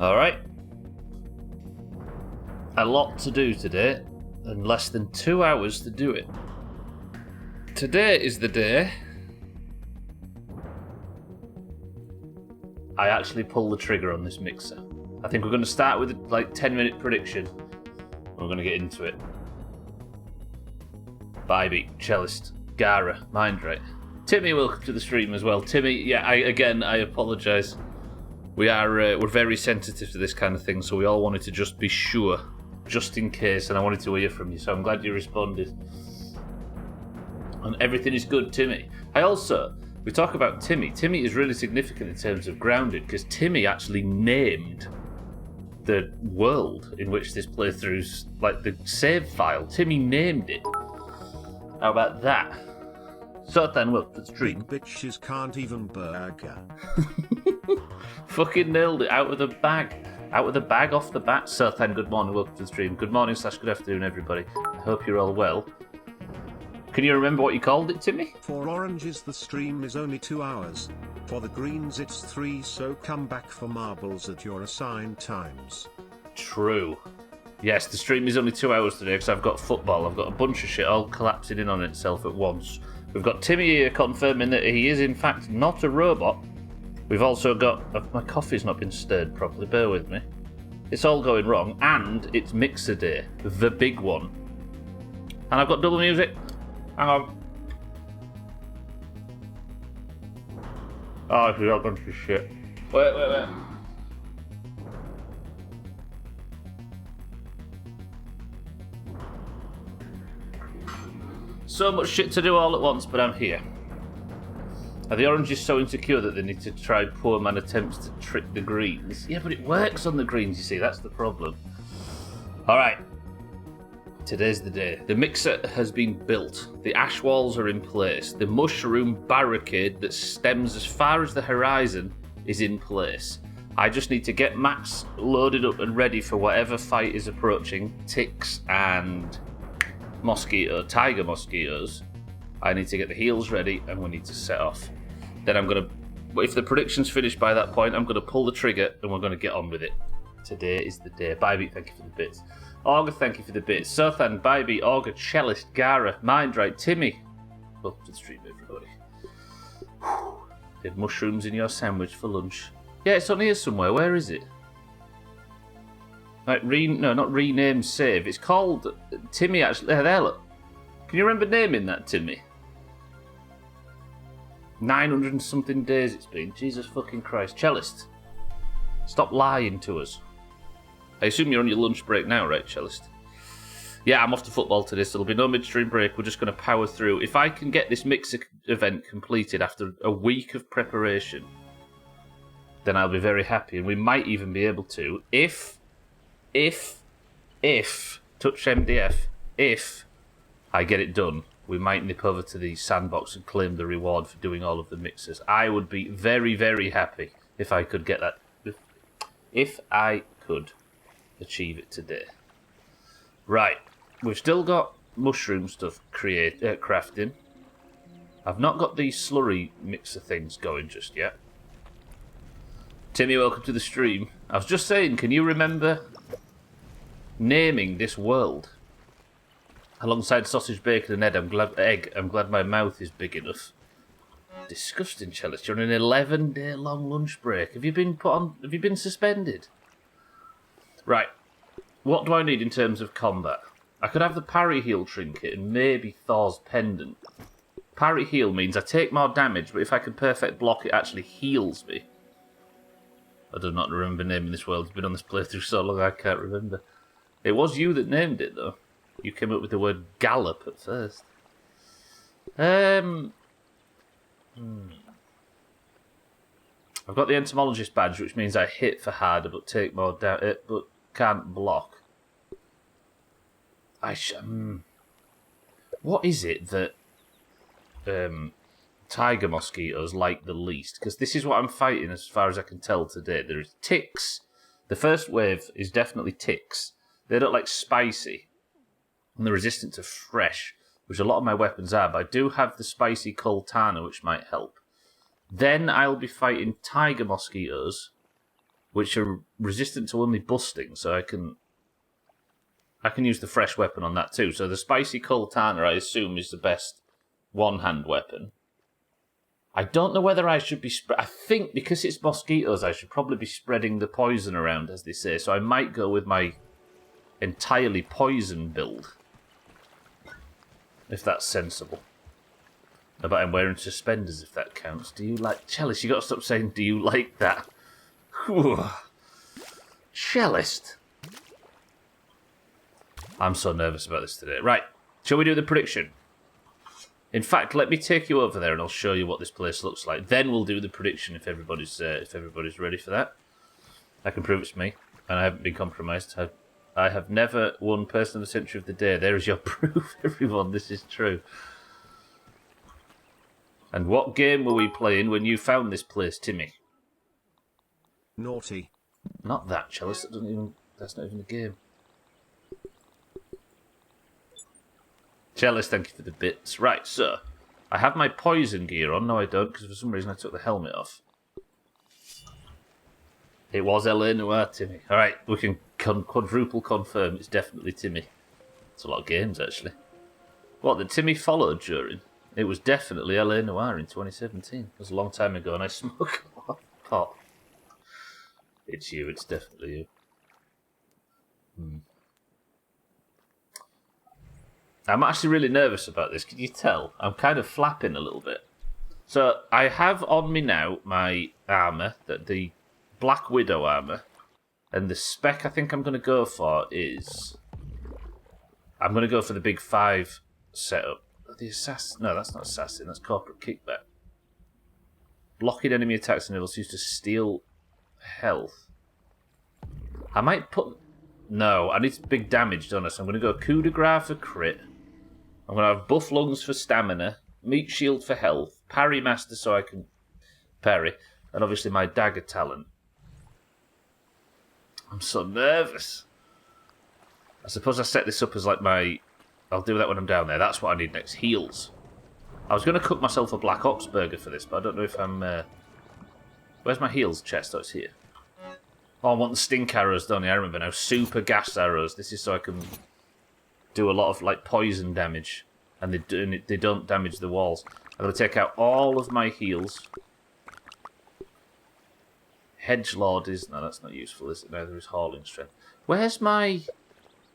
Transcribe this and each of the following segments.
Alright. A lot to do today, and less than 2 hours to do it. Today is the day I actually pull the trigger on this mixer. I think we're going to start with a 10-minute prediction. We're going to get into it. Bybee, Cellist, Gara, Mindright. Timmy, welcome to the stream as well. Timmy, I apologise. We're very sensitive to this kind of thing, so we all wanted to just be sure, just in case, and I wanted to hear from you, so I'm glad you responded. And everything is good, Timmy. We talk about Timmy. Timmy is really significant in terms of grounded, because Timmy actually named the world in which this playthrough's, the save file. Timmy named it. How about that? So then, welcome to the stream. Big bitches can't even burger. Fucking nailed it. Out of the bag. Out of the bag, off the bat. So then, good morning, welcome to the stream. Good morning / good afternoon, everybody. I hope you're all well. Can you remember what you called it, Timmy? For oranges, the stream is only 2 hours. For the greens, it's 3, so come back for marbles at your assigned times. True. Yes, the stream is only 2 hours today because I've got football. I've got a bunch of shit all collapsing in on itself at once. We've got Timmy here confirming that he is, in fact, not a robot. We've also got... my coffee's not been stirred properly, bear with me. It's all going wrong, and it's Mixer Day, the big one. And I've got double music. Hang on. Oh, she's all gone to shit. Wait. So much shit to do all at once, but I'm here. Are the oranges so insecure that they need to try poor man attempts to trick the greens? Yeah, but it works on the greens, you see, that's the problem. Alright. Today's the day. The mixer has been built. The ash walls are in place. The mushroom barricade that stems as far as the horizon is in place. I just need to get Max loaded up and ready for whatever fight is approaching. Ticks and tiger mosquitoes. I need to get the heels ready and we need to set off. Then if the prediction's finished by that point, I'm going to pull the trigger and we're going to get on with it. Today is the day. Bybee, thank you for the bits. Augur, thank you for the bits. Sothan, Bybee, Augur, Cellist, Gara, Mindright, Timmy. Welcome to the stream, everybody. You had mushrooms in your sandwich for lunch. Yeah, it's on here somewhere. Where is it? Not rename, save. It's called Timmy, actually. There, look. Can you remember naming that, Timmy? 900 and something days it's been. Jesus fucking Christ. Cellist, stop lying to us. I assume you're on your lunch break now, right, Cellist? Yeah, I'm off to football today, so there'll be no midstream break. We're just going to power through. If I can get this mixer event completed after a week of preparation, then I'll be very happy. And we might even be able to, if, touch MDF, if I get it done, we might nip over to the sandbox and claim the reward for doing all of the mixers. I would be very, very happy if I could get that. If I could achieve it today. Right, we've still got mushroom stuff crafting. I've not got these slurry mixer things going just yet. Timmy, welcome to the stream. I was just saying, can you remember naming this world? Alongside sausage, bacon and egg, I'm glad my mouth is big enough. Disgusting, Cellist. You're on an 11-day long lunch break. Have you been suspended? Right. What do I need in terms of combat? I could have the parry heal trinket and maybe Thor's pendant. Parry heal means I take more damage, but if I can perfect block, it actually heals me. I do not remember naming this world. It's been on this playthrough so long I can't remember. It was you that named it, though. You came up with the word gallop at first. I've got the entomologist badge, which means I hit for harder, but take more damage, but can't block. What is it that tiger mosquitoes like the least? Because this is what I'm fighting, as far as I can tell today. There is ticks. The first wave is definitely ticks. They don't like spicy, and they're resistant to fresh, which a lot of my weapons are. But I do have the spicy Coltana, which might help. Then I'll be fighting tiger mosquitoes, which are resistant to only busting, so I can use the fresh weapon on that too. So the spicy Coltana, I assume, is the best one-hand weapon. I don't know whether I should be... I think because it's mosquitoes, I should probably be spreading the poison around, as they say. So I might go with my entirely poison build, if that's sensible. But I'm wearing suspenders, if that counts. Do you like... Cellist, you got to stop saying, do you like that? Whew. Cellist. I'm so nervous about this today. Right, shall we do the prediction? In fact, let me take you over there and I'll show you what this place looks like. Then we'll do the prediction if everybody's ready for that. I can prove it's me, and I haven't been compromised. I have never won Person of the Century of the Day. There is your proof, everyone. This is true. And what game were we playing when you found this place, Timmy? Naughty. Not that, Chalice. That's not even a game. Chalice, thank you for the bits. Right, so I have my poison gear on. No, I don't, because for some reason I took the helmet off. It was L.A. Noire, Timmy. All right, we can quadruple confirm it's definitely Timmy. It's a lot of games, actually. What, did Timmy follow during? It was definitely L.A. Noire in 2017. It was a long time ago, and I smoke a lot of pot. It's you, it's definitely you. I'm actually really nervous about this. Can you tell? I'm kind of flapping a little bit. So I have on me now my armour, the Black Widow armour, and the spec I think I'm going to go for is... I'm going to go for the big 5 setup. The assassin... No, that's not assassin, that's corporate kickback. Blocking enemy attacks and enables used to steal health. I might put... No, I need big damage, don't I? So I'm going to go coup de grace for crit. I'm going to have buff lungs for stamina, meat shield for health, parry master so I can parry, and obviously my dagger talent. I'm so nervous. I suppose I set this up as like my... I'll do that when I'm down there. That's what I need next. Heals. I was going to cook myself a Black Ops burger for this, but I don't know if I'm... Where's my heals chest? Oh, it's here. Oh, I want the stink arrows, don't I? I remember now. Super gas arrows. This is so I can do a lot of like poison damage, and they don't damage the walls. I'm going to take out all of my heals. Hedgelord is... No, that's not useful, is it? Neither is Hauling Strength. Where's my...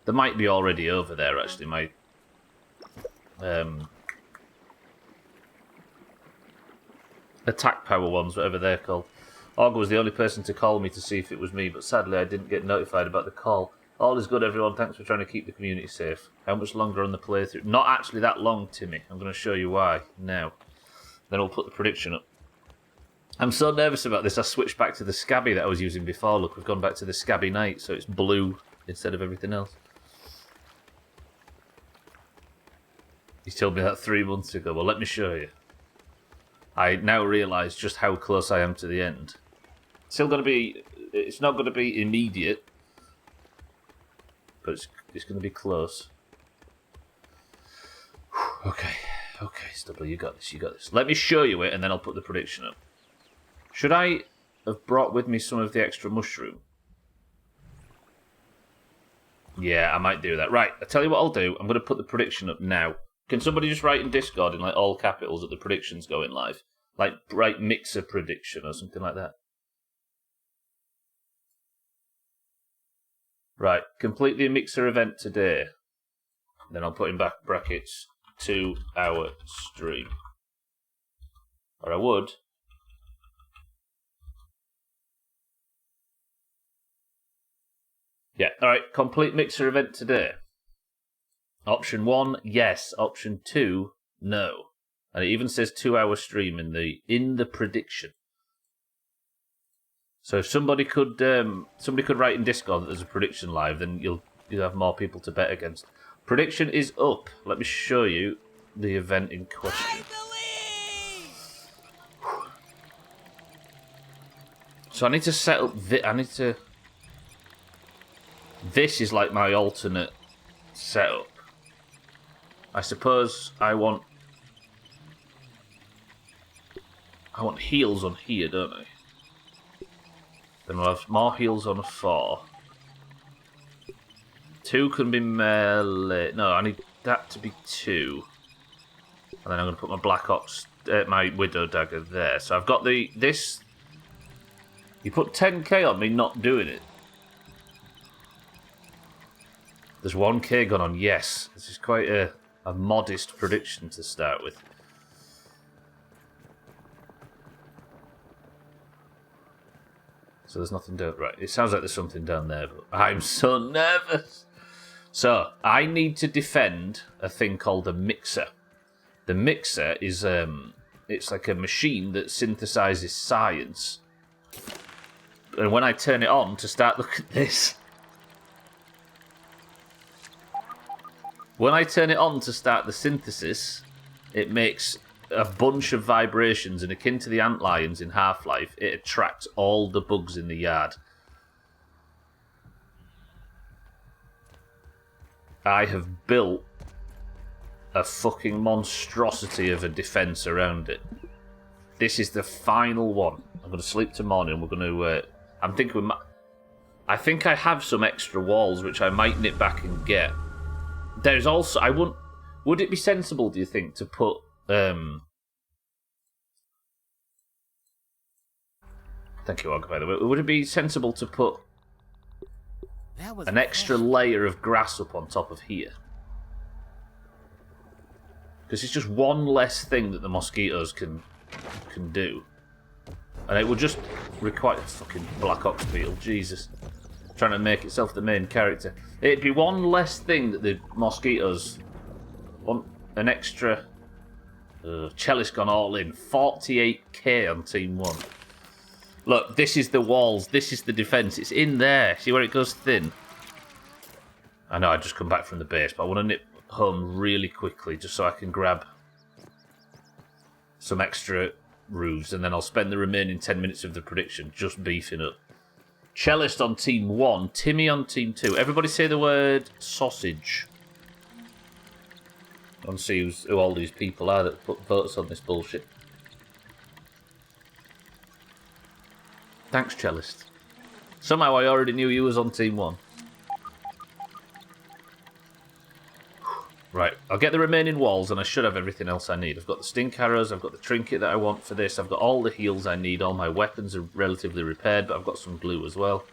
There might be already over there, actually. My... attack power ones, whatever they're called. Augur was the only person to call me to see if it was me, but sadly I didn't get notified about the call. All is good, everyone. Thanks for trying to keep the community safe. How much longer on the playthrough? Not actually that long, Timmy. I'm going to show you why now. Then we'll put the prediction up. I'm so nervous about this, I switched back to the Scabby that I was using before. Look, we've gone back to the Scabby Knight, so it's blue instead of everything else. He told me that 3 months ago. Well, let me show you. I now realise just how close I am to the end. Still going to be... It's not going to be immediate, but it's going to be close. Okay, Stubbler, you got this. Let me show you it, and then I'll put the prediction up. Should I have brought with me some of the extra mushroom? Yeah, I might do that. Right, I'll tell you what I'll do. I'm going to put the prediction up now. Can somebody just write in Discord in like all capitals that the prediction's going live? Like, write Mixer prediction or something like that. Right, complete the Mixer event today. Then I'll put in back brackets 2-hour stream. Or I would. Yeah, alright, complete Mixer event today. Option 1, yes. Option 2, no. And it even says 2-hour stream in the prediction. So if somebody could write in Discord that there's a prediction live, then you'll have more people to bet against. Prediction is up. Let me show you the event in question. So I need to set up this is like my alternate setup. I suppose I want heals on here, don't I? Then we'll have more heals on a 4. 2 can be melee. No, I need that to be 2. And then I'm going to put my Black Ox, my Widow Dagger there. So I've got this. You put 10k on me not doing it. There's 1k gone on, yes. This is quite a modest prediction to start with. So there's nothing down. Right, it sounds like there's something down there, but I'm so nervous. So, I need to defend a thing called a mixer. The mixer is, it's like a machine that synthesizes science. And when I turn it on to start, look at this. When I turn it on to start the synthesis, it makes a bunch of vibrations, and akin to the antlions in Half-Life, it attracts all the bugs in the yard. I have built a fucking monstrosity of a defense around it. This is the final one. I'm going to sleep tomorrow and we're going to... I'm thinking I think I have some extra walls which I might nip back and get. There's also... Would it be sensible, do you think, to put... Thank you, Og, by the way. Would it be sensible to put an extra layer of grass up on top of here? Because it's just one less thing that the mosquitoes can do. And it would just require... Fucking Black Ox beetle, Jesus. Trying to make itself the main character. It'd be one less thing that the mosquitoes want. An extra... Cellist gone all in. 48k on Team 1. Look, this is the walls. This is the defence. It's in there. See where it goes thin? I know I just come back from the base, but I want to nip home really quickly just so I can grab some extra roofs, and then I'll spend the remaining 10 minutes of the prediction just beefing up. Cellist on Team 1, Timmy on Team 2. Everybody say the word sausage. I want to see who all these people are that put votes on this bullshit. Thanks, Cellist. Somehow I already knew you was on Team 1. Right, I'll get the remaining walls and I should have everything else I need. I've got the stink arrows, I've got the trinket that I want for this, I've got all the heals I need, all my weapons are relatively repaired, but I've got some glue as well.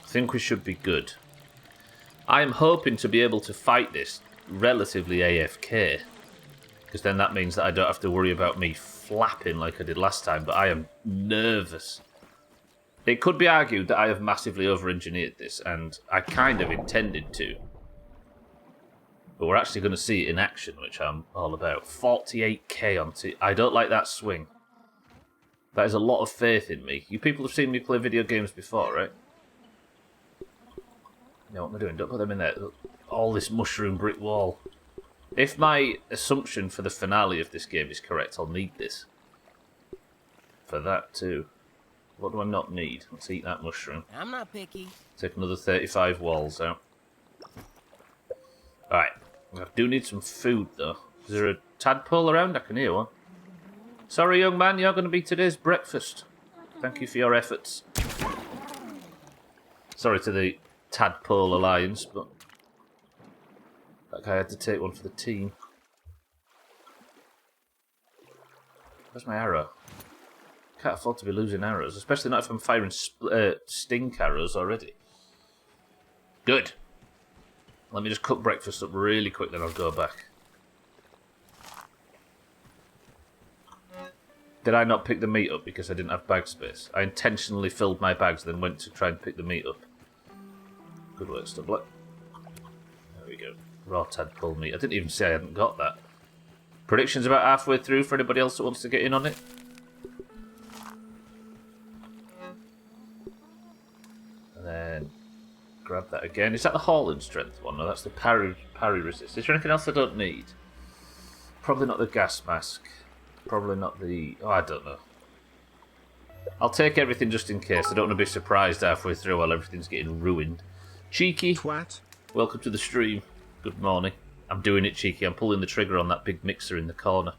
I think we should be good. I am hoping to be able to fight this relatively AFK, because then that means that I don't have to worry about me flapping like I did last time, but I am nervous. It could be argued that I have massively over-engineered this, and I kind of intended to. But we're actually going to see it in action, which I'm all about. 48k on T. I don't like that swing. That is a lot of faith in me. You people have seen me play video games before, right? You know what am I doing? Don't put them in there. All this mushroom brick wall. If my assumption for the finale of this game is correct, I'll need this. For that too. What do I not need? Let's eat that mushroom. I'm not picky. Take another 35 walls out. Alright. I do need some food, though. Is there a tadpole around? I can hear one. Sorry, young man, you're going to be today's breakfast. Thank you for your efforts. Sorry to the Tadpole Alliance, but that guy had to take one for the team. Where's my arrow? Can't afford to be losing arrows, especially not if I'm firing stink arrows already. Good. Let me just cook breakfast up really quick, then I'll go back. Did I not pick the meat up because I didn't have bag space? I intentionally filled my bags, then went to try and pick the meat up. Good work, Stubbler. There we go. Raw tadpole meat. I didn't even say I hadn't got that. Predictions about halfway through for anybody else that wants to get in on it? And then... grab that again. Is that the Hauling Strength one? No, that's the parry resist. Is there anything else I don't need? Probably not the gas mask. Probably not the... oh, I don't know. I'll take everything just in case. I don't want to be surprised halfway through while everything's getting ruined. Cheeky, Twat. Welcome to the stream. Good morning. I'm doing it, Cheeky. I'm pulling the trigger on that big mixer in the corner.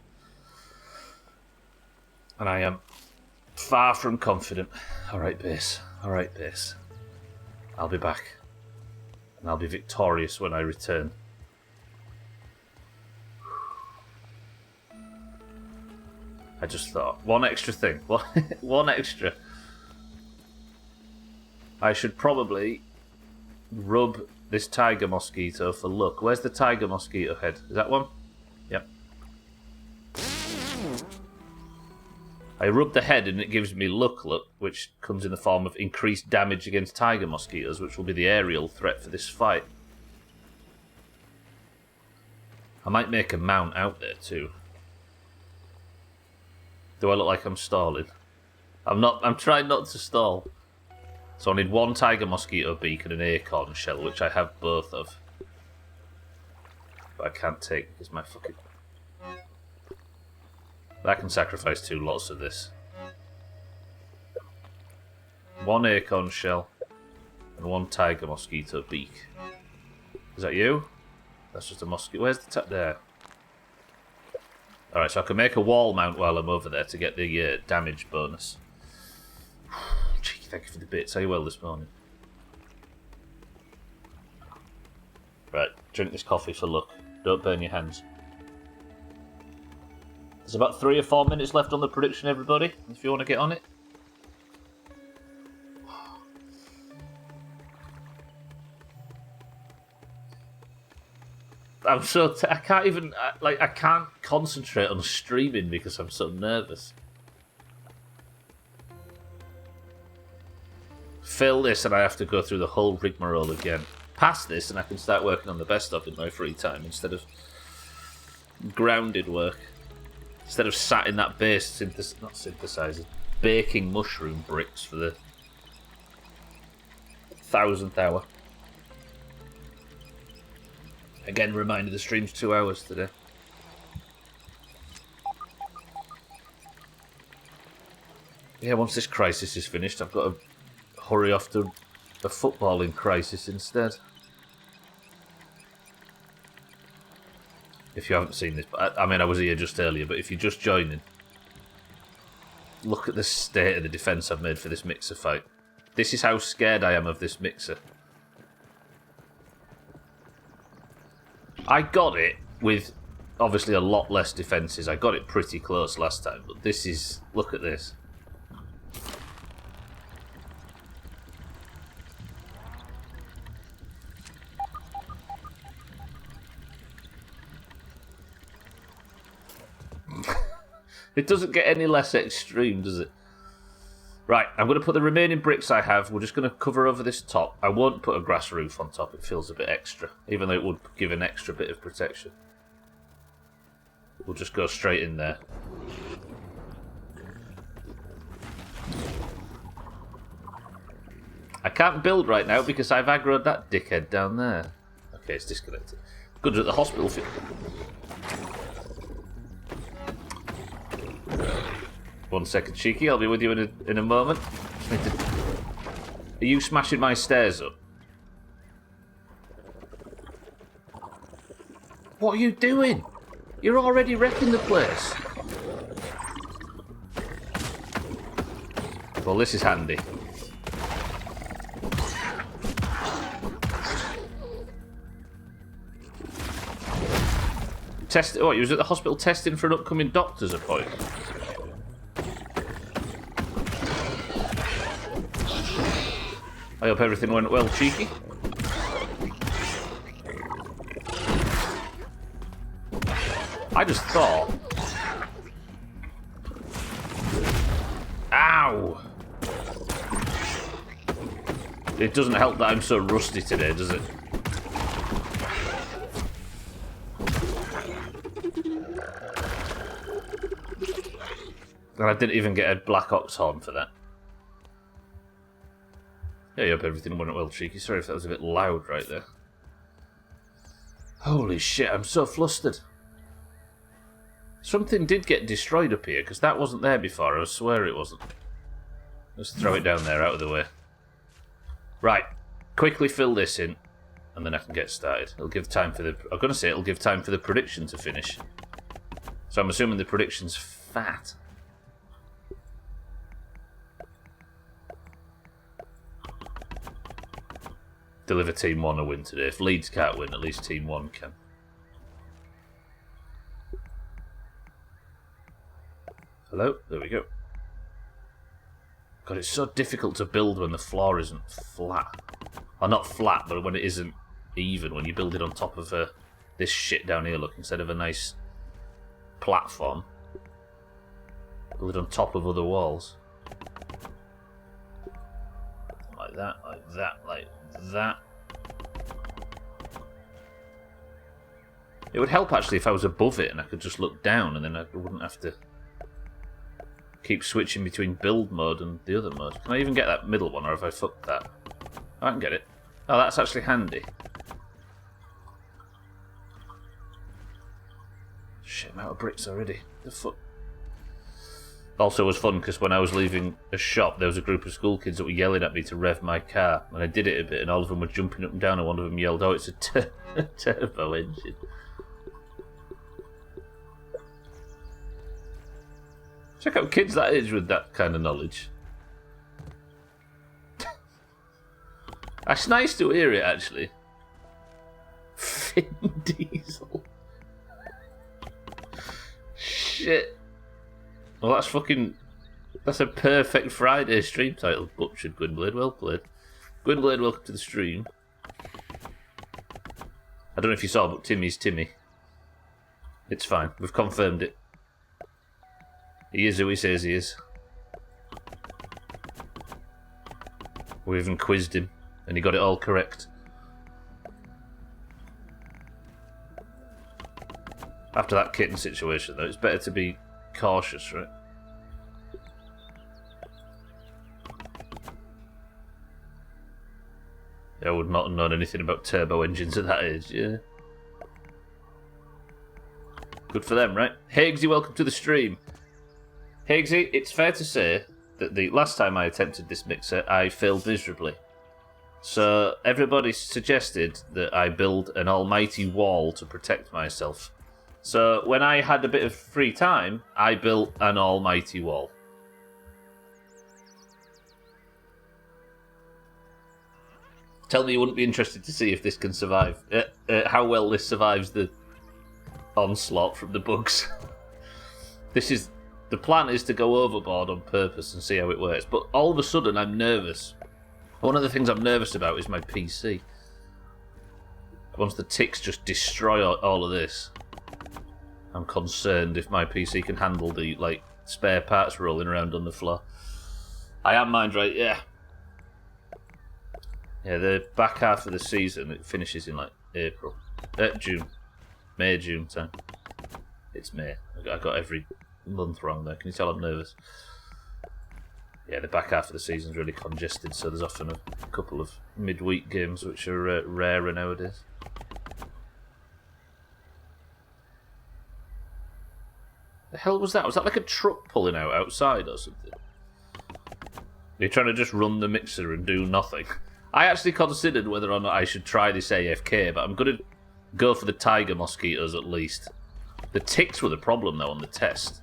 And I am Far from confident. Alright, base. Alright, base. I'll be back. And I'll be victorious when I return. I just thought, one extra thing. One extra. I should probably rub this tiger mosquito for luck. Where's the tiger mosquito head? Is that one? Yep. I rub the head and it gives me luck, which comes in the form of increased damage against tiger mosquitoes, which will be the aerial threat for this fight. I might make a mount out there too. Do I look like I'm stalling? I'm not. I'm trying not to stall. So I need one tiger mosquito beak and an acorn shell, which I have both of. But I can't take because my fucking... I can sacrifice 2 lots of this. 1 acorn shell and 1 tiger mosquito beak. Is that you? That's just a mosquito. Where's the there? Alright, so I can make a wall mount while I'm over there to get the damage bonus. Cheeky, thank you for the bits. How you well this morning? Right, drink this coffee for luck. Don't burn your hands. There's about 3 or 4 minutes left on the prediction, everybody, if you want to get on it. I'm so... I can't even... I can't concentrate on streaming because I'm so nervous. Fail this and I have to go through the whole rigmarole again. Pass this and I can start working on the best of in my free time instead of grounded work. Instead of sat in that base, not synthesizing, baking mushroom bricks for the 1000th hour. Again, reminder, the stream's 2 hours today. Yeah, once this crisis is finished, I've got to hurry off to a footballing crisis instead. If you haven't seen this, I mean, I was here just earlier, but if you're just joining, look at the state of the defence I've made for this mixer fight. This is how scared I am of this mixer. I got it with, obviously, a lot less defences. I got it pretty close last time, but this is... Look at this. It doesn't get any less extreme, does it? Right, I'm going to put the remaining bricks I have. We're just going to cover over this top. I won't put a grass roof on top. It feels a bit extra, even though it would give an extra bit of protection. We'll just go straight in there. I can't build right now because I've aggroed that dickhead down there. Okay, it's disconnected. Good at the hospital field. 1 second, cheeky. I'll be with you in a moment. Are you smashing my stairs up? What are you doing? You're already wrecking the place. Well, this is handy. What, you was at the hospital testing for an upcoming doctor's appointment? I hope everything went well, cheeky. I just thought... Ow! It doesn't help that I'm so rusty today, does it? And I didn't even get a black ox horn for that. Yeah, I hope everything went well, cheeky. Sorry if that was a bit loud right there. Holy shit, I'm so flustered. Something did get destroyed up here, because that wasn't there before. I swear it wasn't. Let's throw it down there, out of the way. Right, quickly fill this in, and then I can get started. It'll give time for the... I'm going to say it'll give time for the prediction to finish. So I'm assuming the prediction's fat. deliver Team 1 a win today. If Leeds can't win, at least Team 1 can. Hello? There we go. God, it's so difficult to build when the floor isn't flat. Or not flat, but when it isn't even. When you build it on top of this shit down here, look, instead of a nice platform. Build it on top of other walls. Like that, like that, like that. It would help actually if I was above it and I could just look down and then I wouldn't have to keep switching between build mode and the other mode. Can I even get that middle one, or have I fucked that? I can get it. Oh, that's actually handy. Shit, I'm out of bricks already. The fuck? Also, it was fun because when I was leaving a shop, there was a group of school kids that were yelling at me to rev my car, and I did it a bit, and all of them were jumping up and down, and one of them yelled, "Oh, it's a turbo engine." Check out kids that age with that kind of knowledge. It's nice to hear it, actually. Vin Diesel. Shit. Well, that's a perfect Friday stream title. Butchered Gwynblade, well played. Gwynblade, welcome to the stream. I don't know if you saw, but Timmy's Timmy. It's fine, we've confirmed it. He is who he says he is. We even quizzed him, and he got it all correct. After that kitten situation, though, it's better to be cautious, right? I would not have known anything about turbo engines at that age, yeah. Good for them, right? Higgsy, welcome to the stream. Higgsy, it's fair to say that the last time I attempted this mixer, I failed miserably. So everybody suggested that I build an almighty wall to protect myself. So when I had a bit of free time, I built an almighty wall. Tell me you wouldn't be interested to see if this can survive. How well this survives the onslaught from the bugs. The plan is to go overboard on purpose and see how it works. But all of a sudden, I'm nervous. One of the things I'm nervous about is my PC. Once the ticks just destroy all of this, I'm concerned if my PC can handle the spare parts rolling around on the floor. I am mind right, yeah. Yeah, the back half of the season, it finishes in April. June. May, June time. It's May. I got every month wrong there. Can you tell I'm nervous? Yeah, the back half of the season's really congested, so there's often a couple of midweek games which are rarer nowadays. The hell was that? Was that like a truck pulling out outside or something? You're trying to just run the mixer and do nothing. I actually considered whether or not I should try this AFK, but I'm going to go for the tiger mosquitoes at least. The ticks were the problem, though, on the test.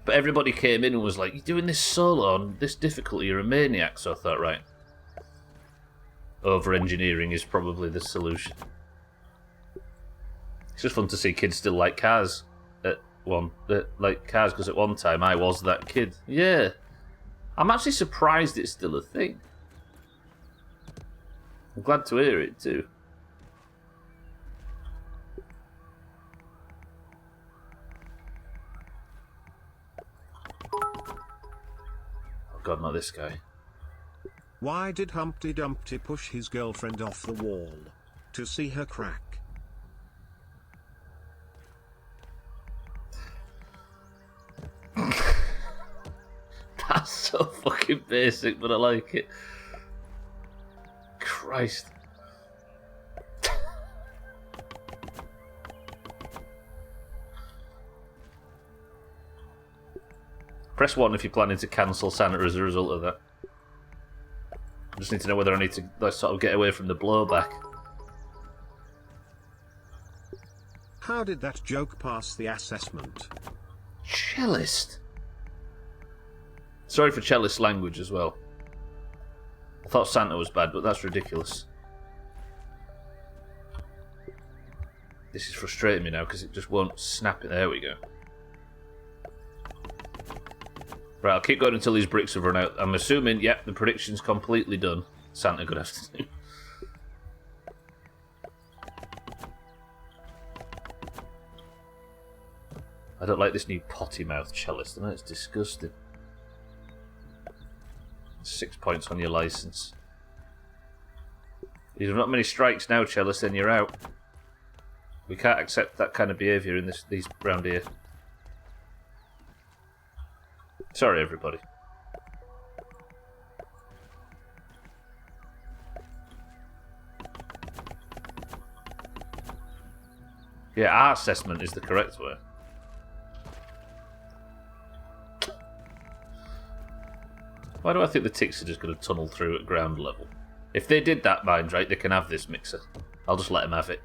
But everybody came in and was like, "You're doing this solo on this difficulty, you're a maniac." So I thought, right, over-engineering is probably the solution. It's just fun to see kids still like cars because at one time I was that kid. Yeah. I'm actually surprised it's still a thing. I'm glad to hear it too. Oh god, not this guy. Why did Humpty Dumpty push his girlfriend off the wall? To see her crack. That's so fucking basic, but I like it. Christ. Press 1 if you're planning to cancel Santa as a result of that. I just need to know whether I need to sort of get away from the blowback. How did that joke pass the assessment? Cellist. Sorry for cellist language as well. I thought Santa was bad, but that's ridiculous. This is frustrating me now because it just won't snap it. There we go. Right, I'll keep going until these bricks have run out. I'm assuming, yep, the prediction's completely done. Santa, good afternoon. I don't like this new potty mouth cellist. I know it's disgusting. 6 points on your license. If you've not many strikes now, cellist, then you're out. We can't accept that kind of behaviour in these round here. Sorry, everybody. Yeah, our assessment is the correct way. Why do I think the ticks are just going to tunnel through at ground level? If they did that, mind right, they can have this mixer. I'll just let them have it.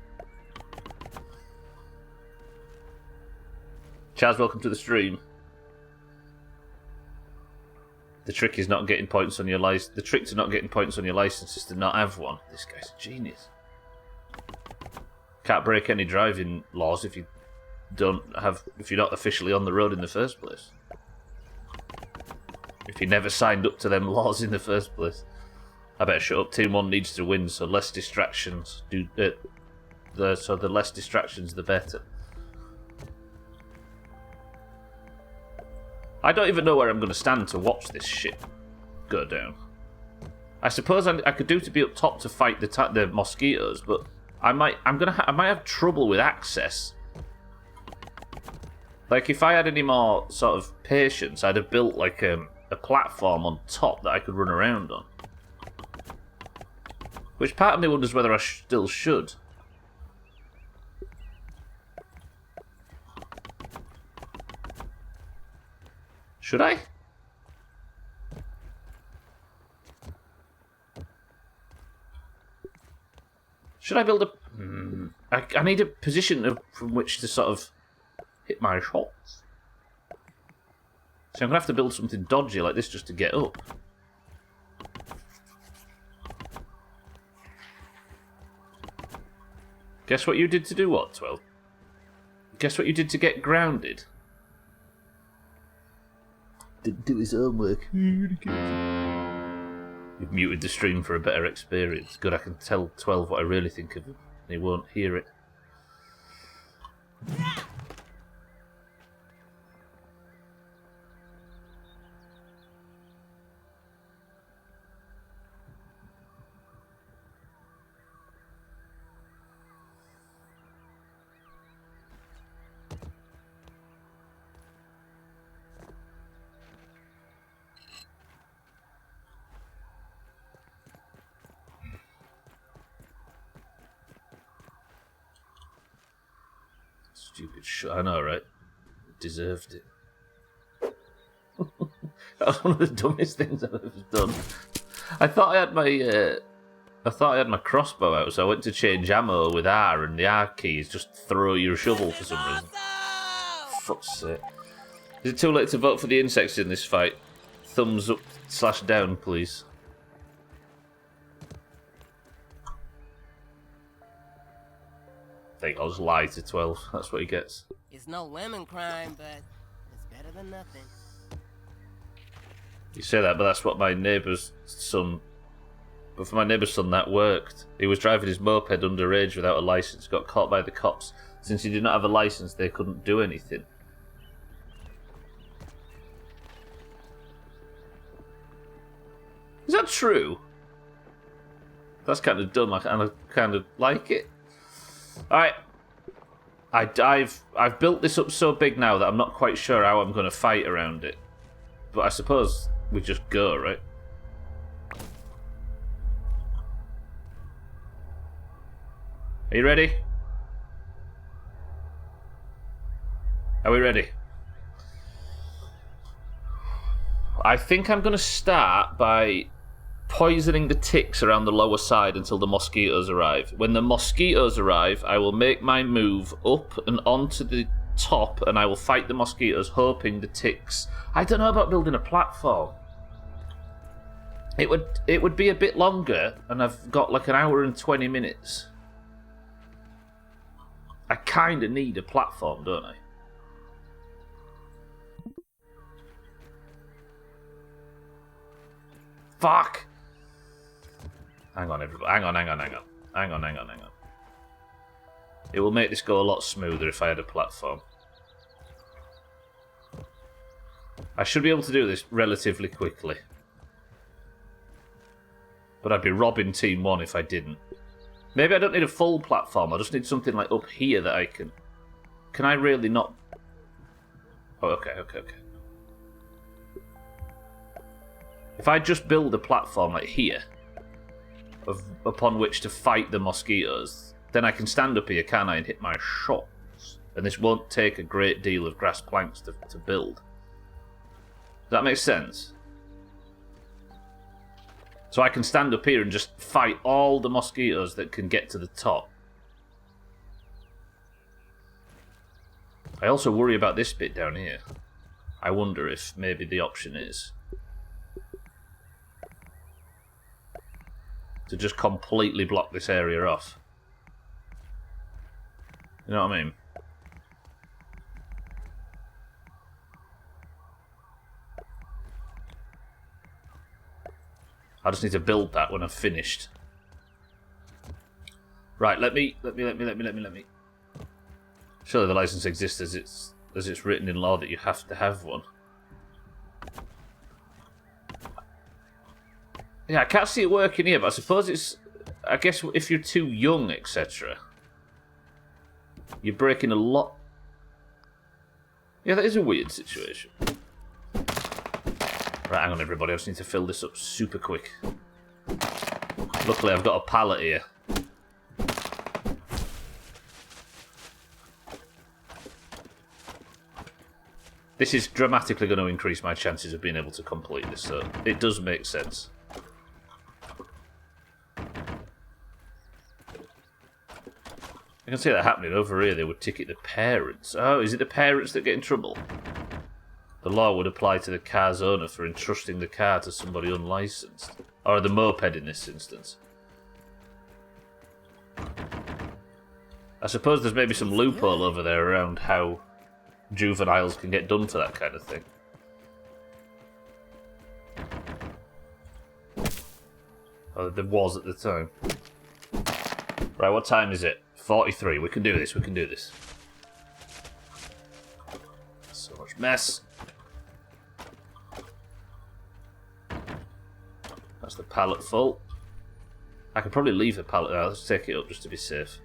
Chaz, welcome to the stream. The trick is not getting points on your license. The trick to not getting points on your license is to not have one. This guy's a genius. Can't break any driving laws if you if you're not officially on the road in the first place. If you never signed up to them laws in the first place. I better shut up. Team 1 needs to win, so less distractions. So the less distractions, the better. I don't even know where I'm going to stand to watch this shit go down. I suppose I could do to be up top to fight the mosquitoes, but I might have trouble with access. Like if I had any more sort of patience, I'd have built like a platform on top that I could run around on. Which part of me wonders whether I still should. Should I? Should I build a... I need a position from which to sort of hit my shots. So I'm going to have to build something dodgy like this just to get up. Guess what you did to do what, 12? Guess what you did to get grounded? Didn't do his homework. You've muted the stream for a better experience. Good, I can tell 12 what I really think of him. And he won't hear it. Stupid shit. I know, right? Deserved it. That was one of the dumbest things I've ever done. I thought I had my crossbow out, so I went to change ammo with R, and the R keys just throw your shovel for some reason. Fuck's sake. Is it too late to vote for the insects in this fight? Thumbs up / down, please. I'll just lie to 12. That's what he gets. It's no lemon crime, but it's better than nothing. You say that, but that's what my neighbour's son... But for my neighbour's son, that worked. He was driving his moped underage without a licence, got caught by the cops. Since he did not have a licence, they couldn't do anything. Is that true? That's kind of dumb. I kind of like it. Alright. I've built this up so big now that I'm not quite sure how I'm going to fight around it. But I suppose we just go, right? Are you ready? Are we ready? I think I'm going to start by poisoning the ticks around the lower side until the mosquitoes arrive. When the mosquitoes arrive, I will make my move up and onto the top, and I will fight the mosquitoes, hoping the ticks... I don't know about building a platform. It would be a bit longer, and I've got like an hour and 20 minutes. I kind of need a platform, don't I? Fuck! Hang on, everybody. Hang on. It will make this go a lot smoother if I had a platform. I should be able to do this relatively quickly. But I'd be robbing Team 1 if I didn't. Maybe I don't need a full platform, I just need something like up here that I can... Can I really not... Oh, okay. If I just build a platform like here, upon which to fight the mosquitoes, then I can stand up here, can't I, and hit my shots. And this won't take a great deal of grass planks to build. Does that make sense? So I can stand up here and just fight all the mosquitoes that can get to the top. I also worry about this bit down here. I wonder if maybe the option is to just completely block this area off. You know what I mean? I just need to build that when I've finished. Right, let me. Surely the license exists as it's written in law that you have to have one. Yeah, I can't see it working here, but I suppose it's... I guess if you're too young, etc., you're breaking a lot... Yeah, that is a weird situation. Right, hang on everybody, I just need to fill this up super quick. Luckily I've got a pallet here. This is dramatically going to increase my chances of being able to complete this, so it does make sense. I can see that happening over here. They would ticket the parents. Oh, is it the parents that get in trouble? The law would apply to the car's owner for entrusting the car to somebody unlicensed. Or the moped in this instance. I suppose there's maybe some loophole over there around how juveniles can get done for that kind of thing. Oh, there was at the time. Right, what time is it? 43. We can do this, we can do this. So much mess. That's the pallet full. I could probably leave the pallet now. Let's take it up just to be safe.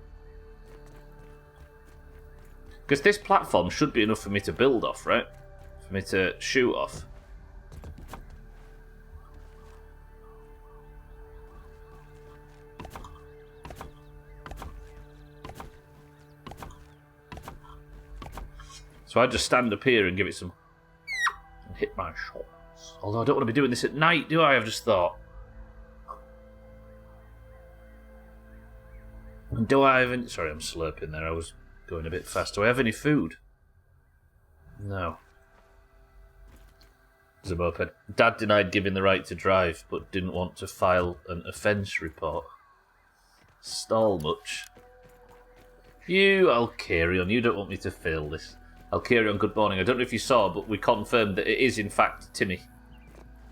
Because this platform should be enough for me to build off, right? For me to shoot off. So I just stand up here and give it some... and hit my shots. Although I don't want to be doing this at night, do I? I've just thought. And do I have any... Sorry, I'm slurping there. I was going a bit fast. Do I have any food? No. There's a moped. Dad denied giving the right to drive, but didn't want to file an offence report. Stall much. I'll carry on. You don't want me to fail this. I'll carry on. Good morning. I don't know if you saw, but we confirmed that it is in fact Timmy.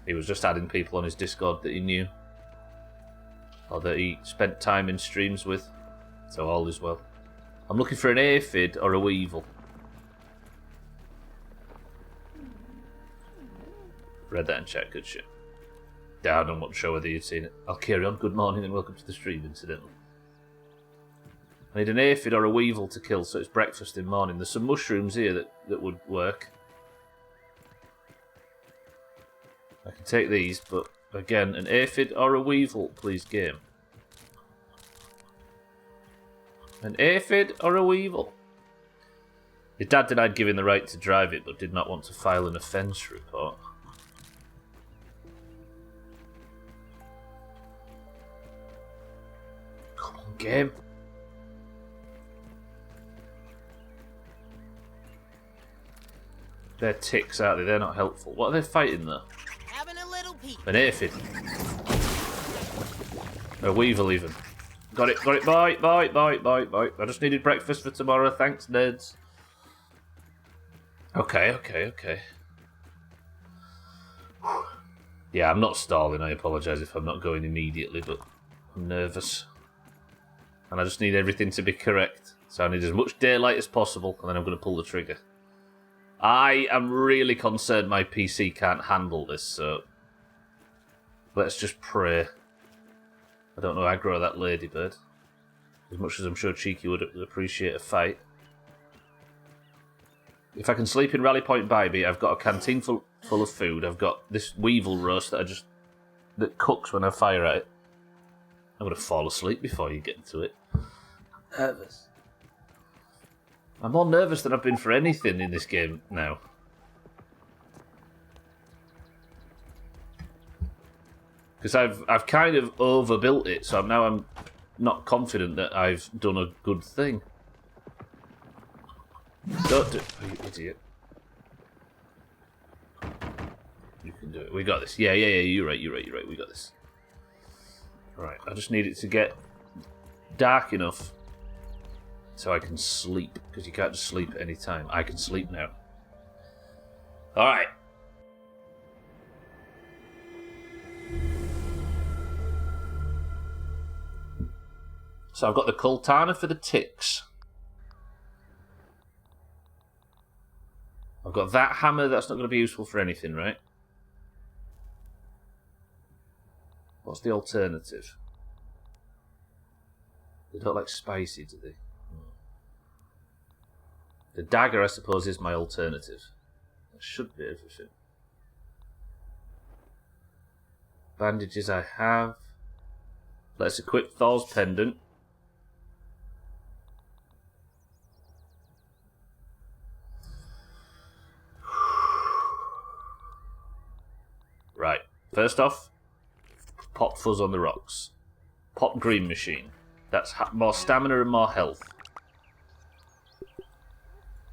He was just adding people on his Discord that he knew. Or that he spent time in streams with. So all is well. I'm looking for an aphid or a weevil. Read that in chat, good shit. Yeah, I don't want to show whether you'd seen it. I'll carry on. Good morning and welcome to the stream, incidentally. I need an aphid or a weevil to kill, so it's breakfast in the morning. There's some mushrooms here that would work. I can take these, but again, an aphid or a weevil, please, game. An aphid or a weevil? His dad denied giving the right to drive it, but did not want to file an offence report. Come on, game. They're ticks, aren't they? They're not helpful. What are they fighting, though? Having a little peek. An aphid. A weevil even. Got it, bye. I just needed breakfast for tomorrow, thanks, nerds. Okay. Yeah, I'm not stalling, I apologise if I'm not going immediately, but I'm nervous. And I just need everything to be correct. So I need as much daylight as possible, and then I'm going to pull the trigger. I am really concerned my PC can't handle this, so... let's just pray. I don't know aggro that ladybird. As much as I'm sure Cheeky would appreciate a fight. If I can sleep in Rally Point Bybee, I've got a canteen full of food. I've got this weevil roast that cooks when I fire at it. I'm going to fall asleep before you get into it. I'm nervous. I'm more nervous than I've been for anything in this game now. Because I've kind of overbuilt it, so I'm not confident that I've done a good thing. Don't do it, you idiot. You can do it. We got this. Yeah, you're right. We got this. Right, I just need it to get dark enough so I can sleep. Because you can't just sleep at any time. I can sleep now. Alright. So I've got the Kultana for the ticks. I've got that hammer, that's not going to be useful for anything, right? What's the alternative? They don't like spicy, do they? The dagger, I suppose, is my alternative. That should be everything. Bandages I have. Let's equip Thor's pendant. Right. First off, pop fuzz on the rocks. Pop green machine. That's more stamina and more health.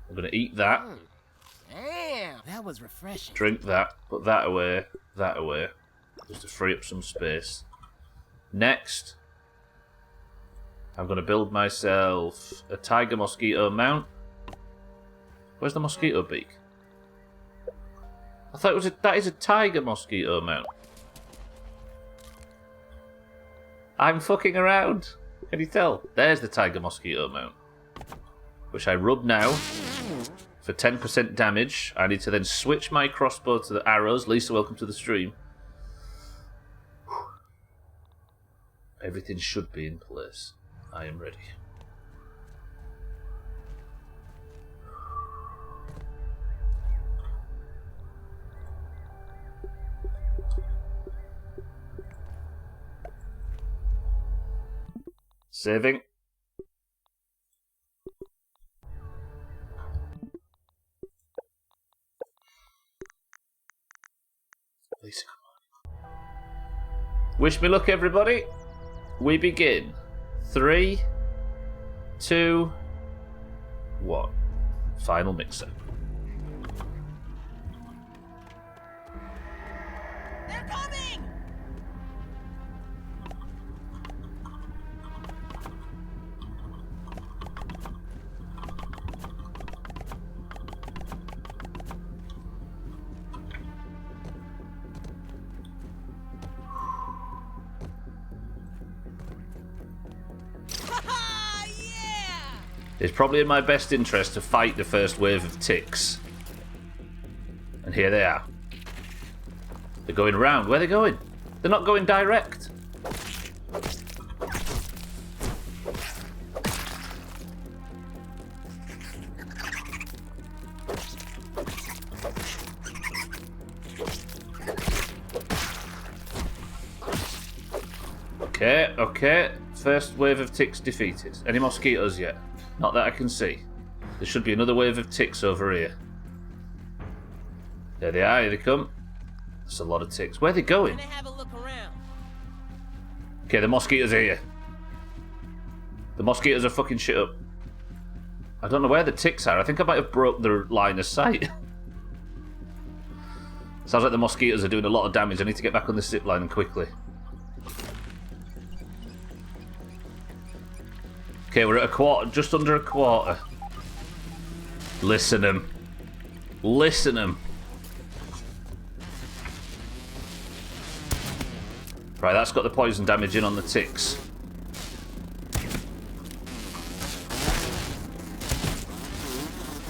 I'm going to eat that. Damn, that was refreshing. Drink that. Put that away. That away. Just to free up some space. Next, I'm going to build myself a tiger mosquito mount. Where's the mosquito beak? I thought it was that is a tiger mosquito mount. I'm fucking around. Can you tell? There's the tiger mosquito mount. Which I rub now for 10% damage. I need to then switch my crossbow to the arrows. Lisa, welcome to the stream. Everything should be in place. I am ready. Saving. Lisa, come on. Wish me luck, everybody. We begin. 3, 2, 1. Final mixer. They're coming! It's probably in my best interest to fight the first wave of ticks. And here they are. They're going round. Where are they going? They're not going direct. Okay. First wave of ticks defeated. Any mosquitoes yet? Not that I can see. There should be another wave of ticks over here. There they are, here they come. That's a lot of ticks. Where are they going? Have a look around. Okay, the mosquitoes are here. The mosquitoes are fucking shit up. I don't know where the ticks are. I think I might have broke the line of sight. Sounds like the mosquitoes are doing a lot of damage. I need to get back on the zip line quickly. Okay, we're at a quarter, just under a quarter. Listen them. Listen them. Right, that's got the poison damage in on the ticks.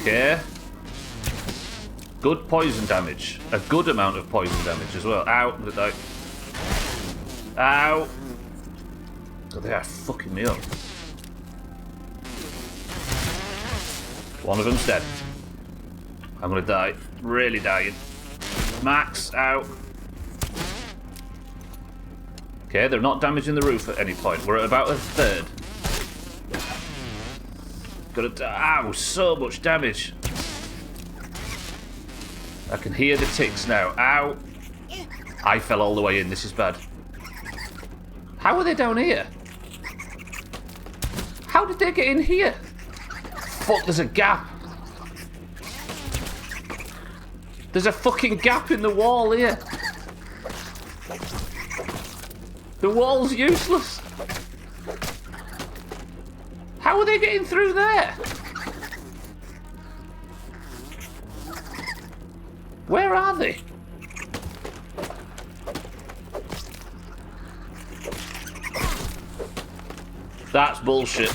Okay. Good poison damage. A good amount of poison damage as well. Ow. Ow. God, they are fucking me up. One of them's dead. I'm gonna die. Really dying. Max, out. Okay, they're not damaging the roof at any point. We're at about a third. Gotta die. Ow, so much damage. I can hear the ticks now. Ow. I fell all the way in. This is bad. How are they down here? How did they get in here? Fuck, there's a gap. There's a fucking gap in the wall here. The wall's useless. How are they getting through there? Where are they? That's bullshit.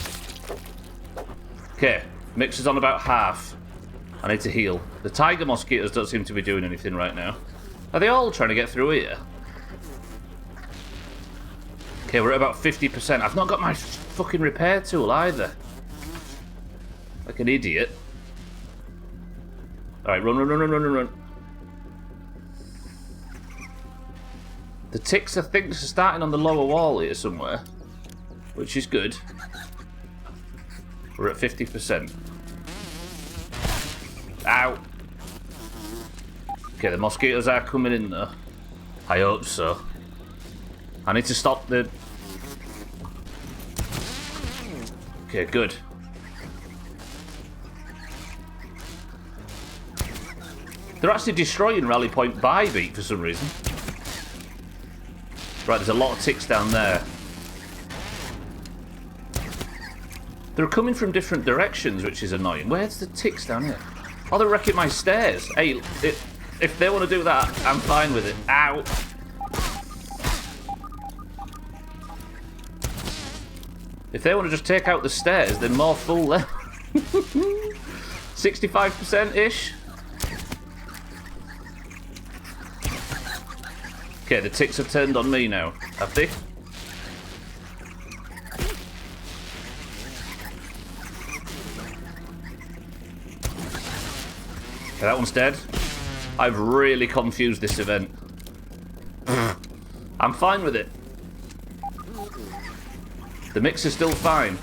Okay, mixer's on about half. I need to heal. The tiger mosquitoes don't seem to be doing anything right now. Are they all trying to get through here? Okay, we're at about 50%. I've not got my fucking repair tool either. Like an idiot. Alright, run, run, run, run, run, run, run. The ticks, I think, are starting on the lower wall here somewhere. Which is good. We're at 50%. Ow! Okay, the mosquitoes are coming in though. I hope so. I need to stop the... Okay, good. They're actually destroying Rally Point Bybeat for some reason. Right, there's a lot of ticks down there. They're coming from different directions, which is annoying. Where's the ticks down here? Oh, they're wrecking my stairs. Hey, if they want to do that, I'm fine with it. Ow. If they want to just take out the stairs, they're more full there. 65%-ish. Okay, the ticks have turned on me now. Have they? Okay, that one's dead. I've really confused this event. I'm fine with it. The mix is still fine.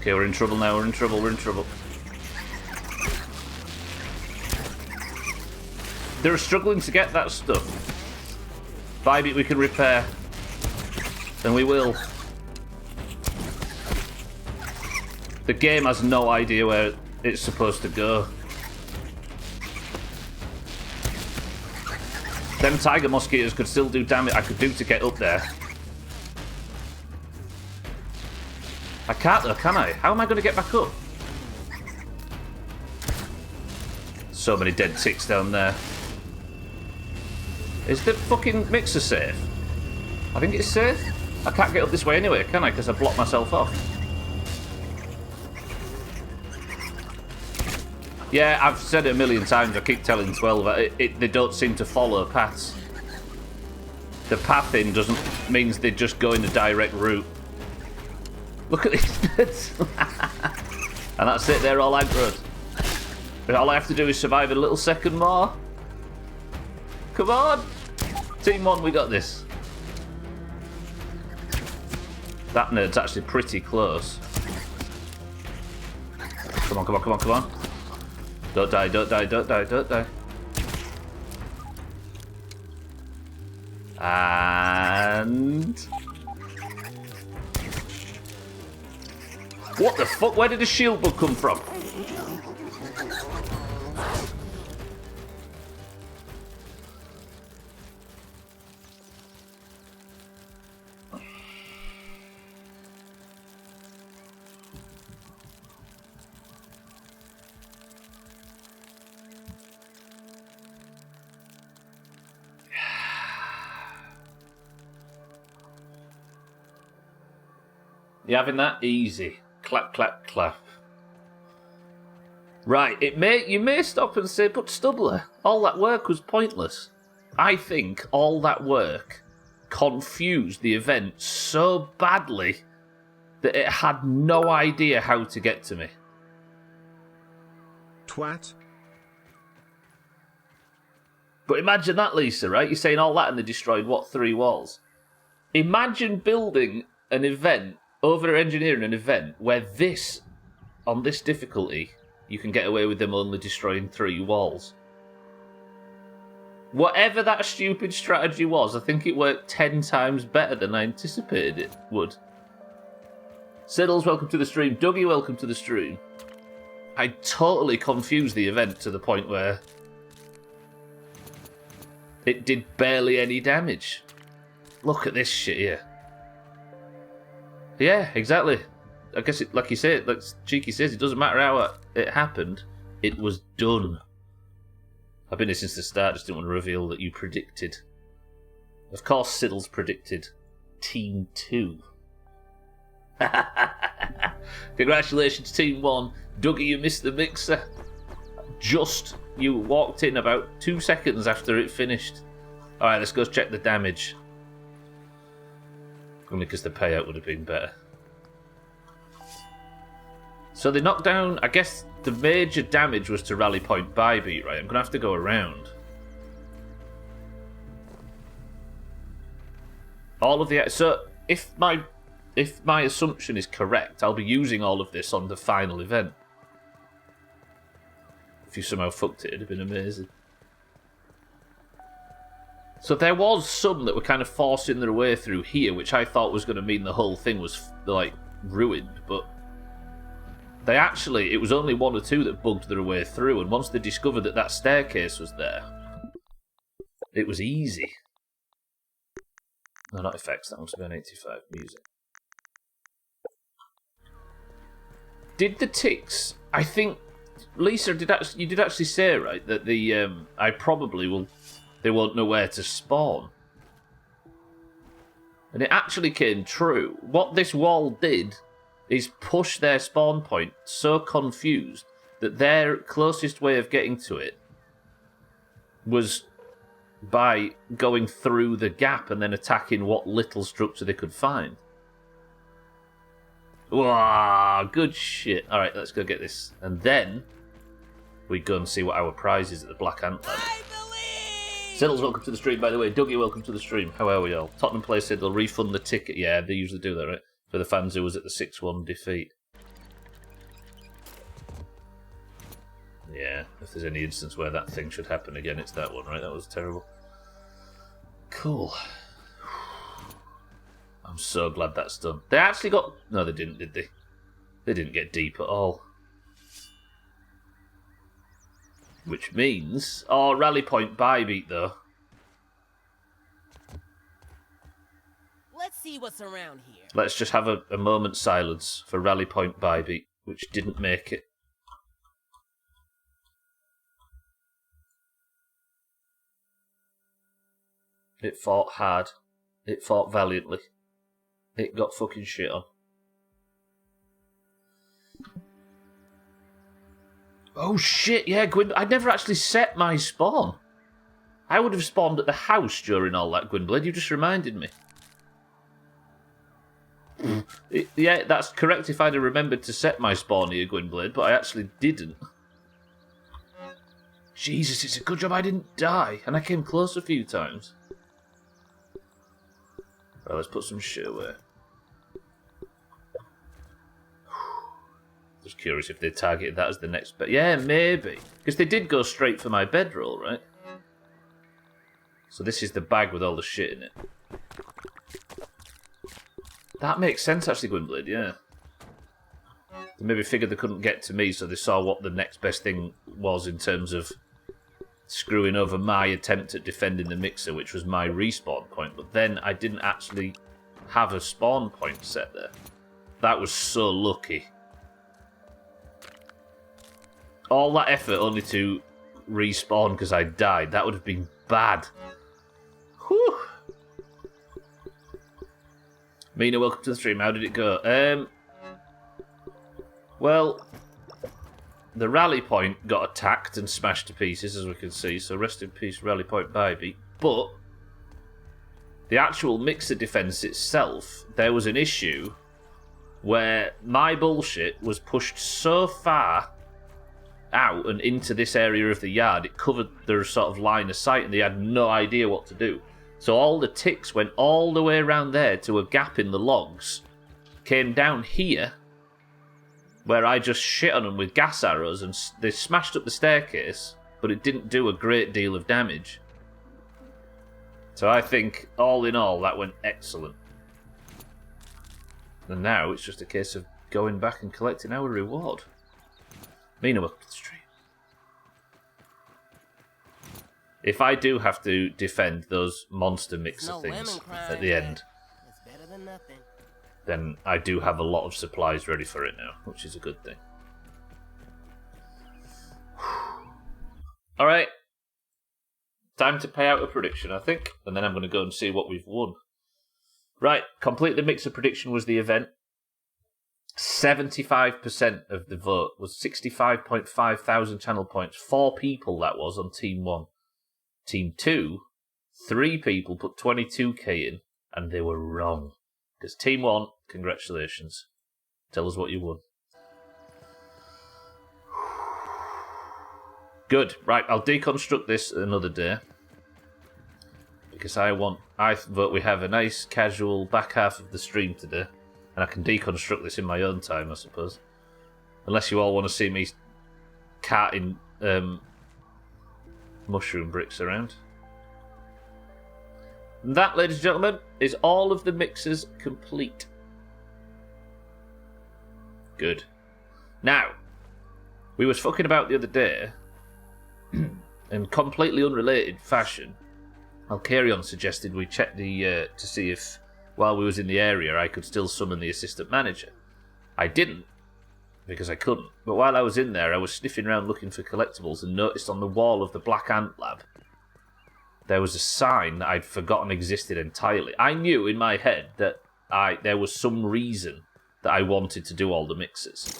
Okay, we're in trouble now, we're in trouble, we're in trouble. They're struggling to get that stuff. Bybeat we can repair. Then we will. The game has no idea where it's supposed to go. Them tiger mosquitoes could still do damage. I could do to get up there. I can't though, can I? How am I going to get back up? So many dead ticks down there. Is the fucking mixer safe? I think it's safe. I can't get up this way anyway, can I? Because I blocked myself off. Yeah, I've said it a million times. I keep telling 12. They don't seem to follow paths. The pathing doesn't means they just go in a direct route. Look at these bits. And that's it. They're all aggroed. All I have to do is survive a little second more. Come on, Team 1, we got this. That nerd's actually pretty close. Come on, come on, come on, come on. Don't die, don't die, don't die, don't die. And... What the fuck? Where did the shield bug come from? You having that? Easy. Clap, clap, clap. Right, you may stop and say, but Stubbler, all that work was pointless. I think all that work confused the event so badly that it had no idea how to get to me. Twat. But imagine that, Lisa, right? You're saying all that and they destroyed, what, 3 walls? Imagine building an event, over-engineering an event, where this, on this difficulty, you can get away with them only destroying 3 walls. Whatever that stupid strategy was, I think it worked 10 times better than I anticipated it would. Siddles, welcome to the stream. Dougie, welcome to the stream. I totally confused the event to the point where it did barely any damage. Look at this shit here. Yeah, exactly. I guess, like you say, like Cheeky says, it doesn't matter how it happened. It was done. I've been here since the start, just didn't want to reveal that you predicted. Of course, Siddles predicted Team 2. Congratulations, Team 1. Dougie, you missed the mixer. You walked in about 2 seconds after it finished. Alright, let's go check the damage. Only because the payout would have been better. So they knocked down, I guess the major damage was to rally point by beat, right? I'm going to have to go around. All of the... So, if my assumption is correct, I'll be using all of this on the final event. If you somehow fucked it, it'd have been amazing. So there was some that were kind of forcing their way through here, which I thought was going to mean the whole thing was, like, ruined, but... it was only 1 or 2 that bugged their way through, and once they discovered that that staircase was there, it was easy. No, not effects, that must be an 85 music. Did the ticks, I think, Lisa, you did actually say, right, that they won't know where to spawn. And it actually came true. What this wall did is push their spawn point so confused that their closest way of getting to it was by going through the gap and then attacking what little structure they could find. Wow, good shit. Alright, let's go get this. And then we go and see what our prize is at the Black Ant Lab. Siddles, welcome to the stream, by the way. Dougie, welcome to the stream. How are we all? Tottenham Play said they'll refund the ticket. Yeah, they usually do that, right? For the fans who was at the 6-1 defeat. Yeah, if there's any instance where that thing should happen again, it's that one, right? That was terrible. Cool. I'm so glad that's done. They actually got... No, they didn't, did they? They didn't get deep at all. Which means... Oh, rally point bye beat, though. Let's see what's around here. Let's just have a moment's silence for rally point bye beat, which didn't make it. It fought hard. It fought valiantly. It got fucking shit on. Oh shit, yeah, Gwyn. I never actually set my spawn. I would have spawned at the house during all that, Gwynblade. You just reminded me. Yeah, that's correct if I'd have remembered to set my spawn here, Gwynblade, but I actually didn't. Jesus, it's a good job I didn't die, and I came close a few times. Right, let's put some shit away. Just curious if they targeted that as the next bit. Yeah, maybe. Because they did go straight for my bedroll, right? So this is the bag with all the shit in it. That makes sense, actually, Gwynblade, yeah. They maybe figured they couldn't get to me, so they saw what the next best thing was in terms of screwing over my attempt at defending the mixer, which was my respawn point. But then I didn't actually have a spawn point set there. That was so lucky. All that effort only to respawn because I died. That would have been bad. Whew. Mina, welcome to the stream. How did it go? Well, the rally point got attacked and smashed to pieces, as we can see. So rest in peace, rally point Bybee. But the actual mixer defense itself, there was an issue where my bullshit was pushed so far out and into this area of the yard, it covered their sort of line of sight, and they had no idea what to do. So all the ticks went all the way around there to a gap in the logs, came down here, where I just shit on them with gas arrows, and they smashed up the staircase, but it didn't do a great deal of damage. So I think, all in all, that went excellent. And now it's just a case of going back and collecting our reward. Mina, welcome to the stream. If I do have to defend those monster mixer things at the end, It's better than nothing. then I do have a lot of supplies ready for it now, which is a good thing. Alright. Time to pay out a prediction, I think. And then I'm going to go and see what we've won. Right, complete the mixer prediction was the event. 75% of the vote was 65.5 thousand channel points. 4 people that was on Team 1. Team 2, 3 people put 22k in, and they were wrong. Because Team 1, congratulations. Tell us what you won. Good. Right, I'll deconstruct this another day. Because I vote we have a nice, casual back half of the stream today. And I can deconstruct this in my own time, I suppose. Unless you all want to see me carting mushroom bricks around. And that, ladies and gentlemen, is all of the mixers complete. Good. Now, we was fucking about the other day, in completely unrelated fashion, Alcarion suggested we check the to see if, while we was in the area, I could still summon the assistant manager. I didn't, because I couldn't. But while I was in there, I was sniffing around looking for collectibles and noticed on the wall of the Black Ant Lab there was a sign that I'd forgotten existed entirely. I knew in my head that there was some reason that I wanted to do all the mixes.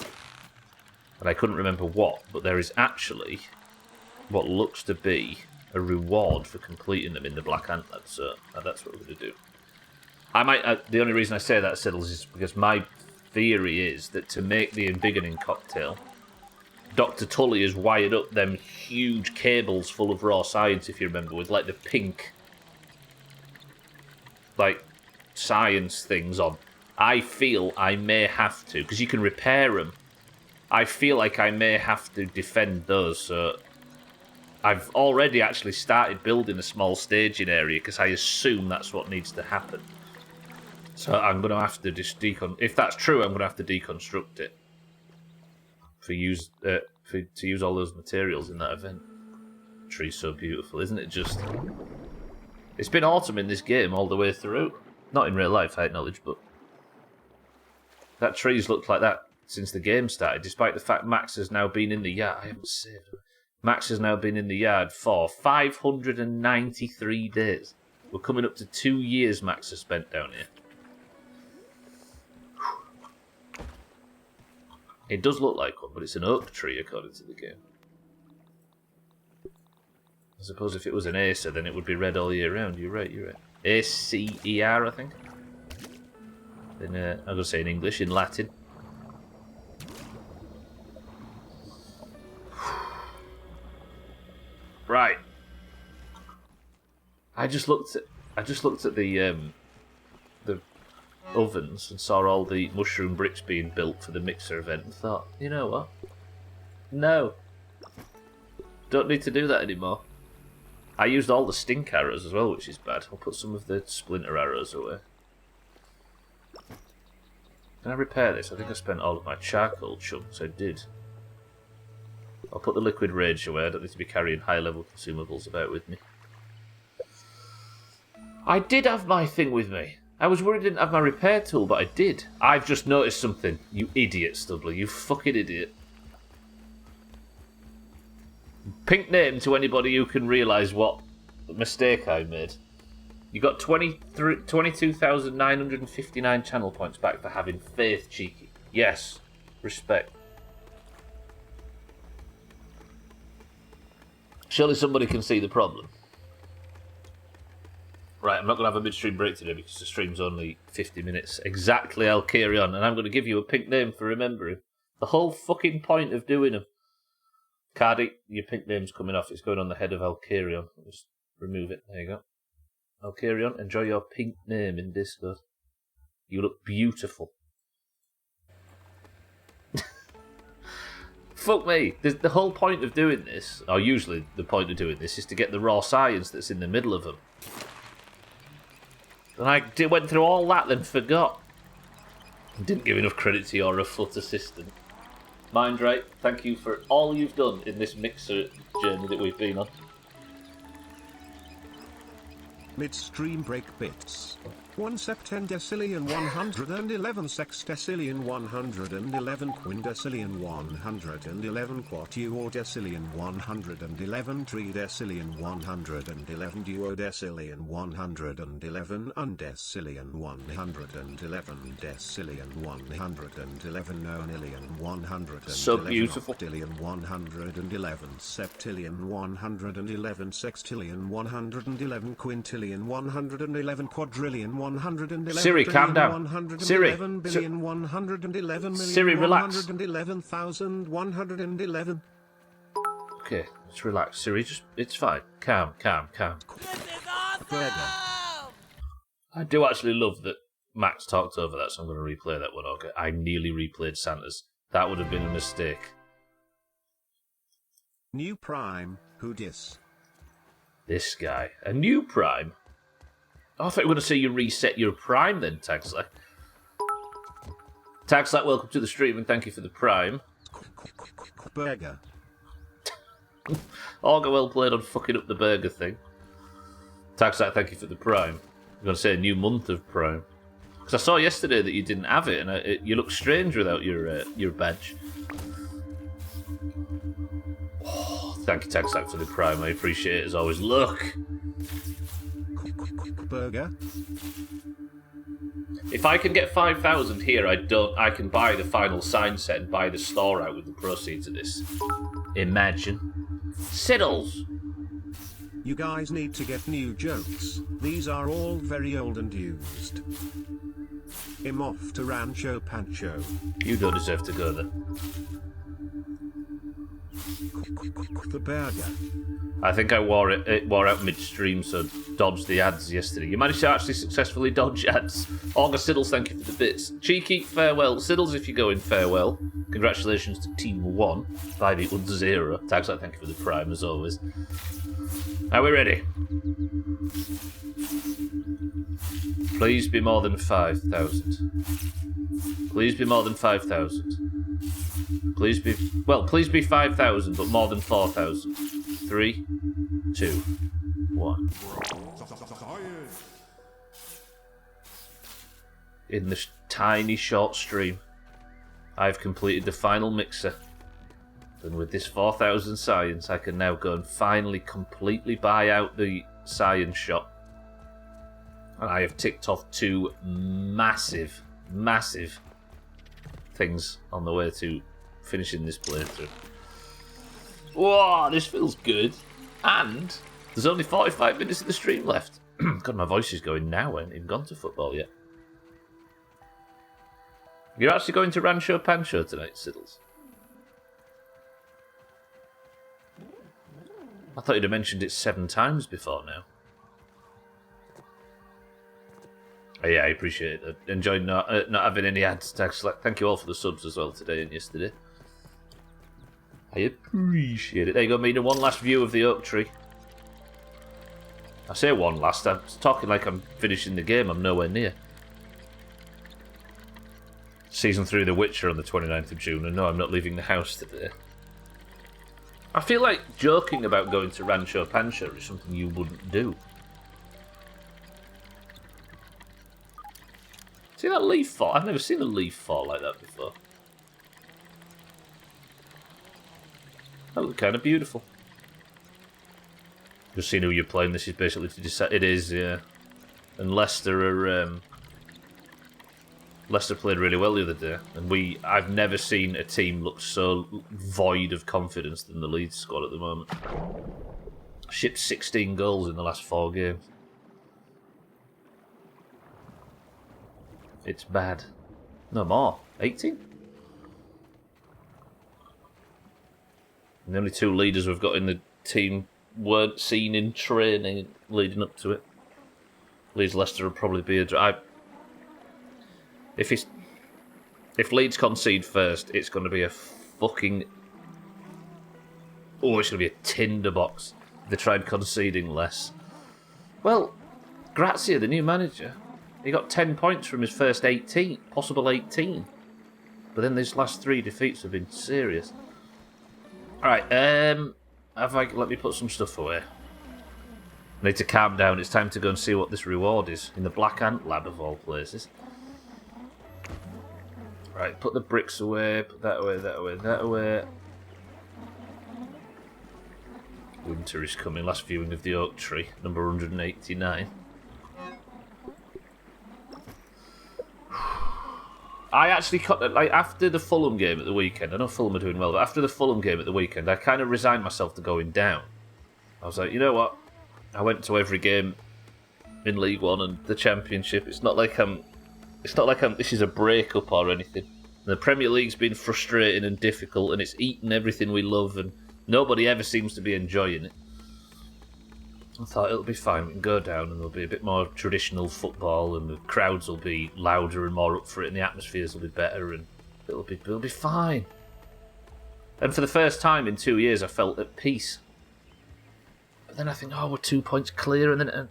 But I couldn't remember what. But there is actually what looks to be a reward for completing them in the Black Ant Lab. So that's what we're going to do. The only reason I say that, Siddles, is because my theory is that to make the Embiggening cocktail, Dr. Tully has wired up them huge cables full of raw science, if you remember, with like the pink, like, science things on. I feel I may have to, because you can repair them. I feel like I may have to defend those, so I've already actually started building a small staging area, because I assume that's what needs to happen. So I'm going to have to just if that's true, I'm going to have to deconstruct it to use all those materials in that event. Tree's so beautiful, isn't it? Just, it's been autumn in this game all the way through. Not in real life, I acknowledge, but that tree's looked like that since the game started. Despite the fact Max has now been in the yard, I haven't saved her. Max has now been in the yard for 593 days. We're coming up to 2 years Max has spent down here. It does look like one, but it's an oak tree according to the game. I suppose if it was an Acer, then it would be red all year round. You're right. A-C-E-R, I think. I'm going to say in English, in Latin. Right. I just looked at the ovens and saw all the mushroom bricks being built for the mixer event and thought, you know what? No. Don't need to do that anymore. I used all the stink arrows as well, which is bad. I'll put some of the splinter arrows away. Can I repair this? I think I spent all of my charcoal chunks. I did. I'll put the liquid rage away. I don't need to be carrying high-level consumables about with me. I did have my thing with me. I was worried I didn't have my repair tool, but I did. I've just noticed something. You idiot, Stubbler. You fucking idiot. Pink name to anybody who can realise what mistake I made. You got 22,959 channel points back for having faith, cheeky. Yes. Respect. Surely somebody can see the problem. Right, I'm not going to have a midstream break today because the stream's only 50 minutes. Exactly, I'll carry on. And I'm going to give you a pink name for remembering. The whole fucking point of doing them. Cardi, your pink name's coming off. It's going on the head of Alcarion. Just remove it. There you go. Alcarion, enjoy your pink name in Discord. You look beautiful. Fuck me. The whole point of doing this, or usually the point of doing this, is to get the raw science that's in the middle of them. And I went through all that, then forgot. Didn't give enough credit to your foot assistant. Mindrake, thank you for all you've done in this mixer journey that we've been on. Midstream break bits. 1 septendecillion 111 sextecillion 111 quindecillion 111 quartuordecillion 111 tridecillion 111 duodecillion 111 undecillion 111 decillion 111 nonillion 111 so beautiful. octillion 111 septillion 111 sextillion 111 quintillion 111 quadrillion 111 Siri, calm down. 111 Siri, billion 111 million Siri, relax. 111,111. Okay, let's relax. Siri, it's fine. Calm. This is Burger. awesome! I do actually love that Max talked over that, so I'm going to replay that one. Okay, I nearly replayed Santa's. That would have been a mistake. New Prime, who dis? This guy. A new Prime? Oh, I thought you were going to say you reset your Prime then, Taxler. Taxler, welcome to the stream and thank you for the Prime. Burger. Auga, well played on fucking up the burger thing. Taxler, thank you for the Prime. I'm going to say a new month of Prime. Because I saw yesterday that you didn't have it and you look strange without your badge. Oh, thank you, Taxler, for the Prime. I appreciate it as always. Look! Burger. If I can get 5,000 here, I can buy the final sign set and buy the store out with the proceeds of this. Imagine. Siddles! You guys need to get new jokes. These are all very old and used. I'm off to Rancho Pancho. You don't deserve to go there. The burger. I think it wore out midstream, so dodged the ads yesterday. You managed to actually successfully dodge ads. August Siddles, thank you for the bits. Cheeky, farewell. Siddles, if you're going, farewell. Congratulations to Team 1 by the Zero. Tags like thank you for the Prime, as always. Are we ready? Please be more than 5,000. Please be more than 5,000. Please be 5,000, but more than 4,000. 3, 2, 1. In this tiny short stream, I've completed the final mixer. And with this 4,000 science, I can now go and finally completely buy out the science shop. And I have ticked off 2 massive things on the way to finishing this playthrough. Whoa, this feels good. And there's only 45 minutes of the stream left. God, my voice is going now. I haven't even gone to football yet. You're actually going to Rancho Pancho tonight, Siddles? I thought you'd have mentioned it 7 times before now. Oh, yeah, I appreciate it. Enjoyed not having any ads. Thank you all for the subs as well today and yesterday. I appreciate it. There you go, Mina. One last view of the oak tree. I say one last. I'm talking like I'm finishing the game. I'm nowhere near. Season 3 of The Witcher on the 29th of June, and no, I'm not leaving the house today. I feel like joking about going to Rancho Pancho is something you wouldn't do. See that leaf fall? I've never seen a leaf fall like that before. That looked kind of beautiful. Just seeing who you're playing, this is basically to decide. It is, yeah. And Leicester played really well the other day, and I've never seen a team look so void of confidence than the Leeds squad at the moment. Shipped 16 goals in the last 4 games. It's bad. No more. 18? And the only 2 leaders we've got in the team weren't seen in training leading up to it. Leeds Leicester will probably be a drive. If Leeds concede first, it's going to be a fucking... Oh, it's going to be a tinderbox if they tried conceding less. Well, Grazia, the new manager, he got 10 points from his first 18, possible 18. But then these last 3 defeats have been serious. Alright, let me put some stuff away. I need to calm down. It's time to go and see what this reward is in the Black Ant Lab of all places. Right, put the bricks away, put that away, that away, that away. Winter is coming. Last viewing of the oak tree, number 189. I actually cut, like, after the Fulham game at the weekend. I know Fulham are doing well, but after the Fulham game at the weekend, I kind of resigned myself to going down. I was like, you know what? I went to every game in League One and the Championship. It's not like this is a breakup or anything. The Premier League's been frustrating and difficult, and it's eaten everything we love, and nobody ever seems to be enjoying it. I thought it'll be fine. We can go down, and there'll be a bit more traditional football, and the crowds will be louder and more up for it, and the atmospheres will be better, and it'll be fine. And for the first time in 2 years, I felt at peace. But then I think, oh, we're 2 points clear, and then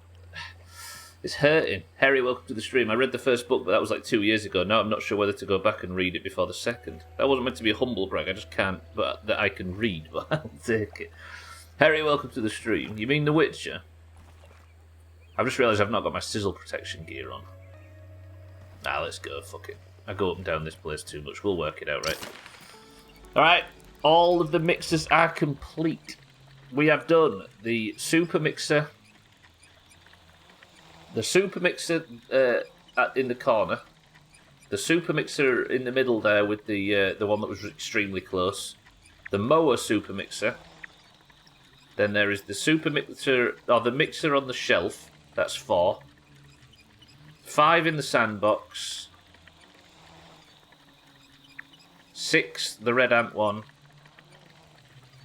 it's hurting. Harry, welcome to the stream. I read the first book, but that was like 2 years ago. Now I'm not sure whether to go back and read it before the second. That wasn't meant to be a humble brag. I just can't, but that I can read, but I'll take it. Harry, welcome to the stream. You mean The Witcher? I've just realised I've not got my sizzle protection gear on. Nah, let's go. Fuck it. I go up and down this place too much. We'll work it out, right? Alright. All of the mixers are complete. We have done the super mixer. The super mixer in the corner. The super mixer in the middle there with the one that was extremely close. The mower super mixer. Then there is the super mixer, or the mixer on the shelf. That's 4. 5 in the sandbox. 6, the red ant one.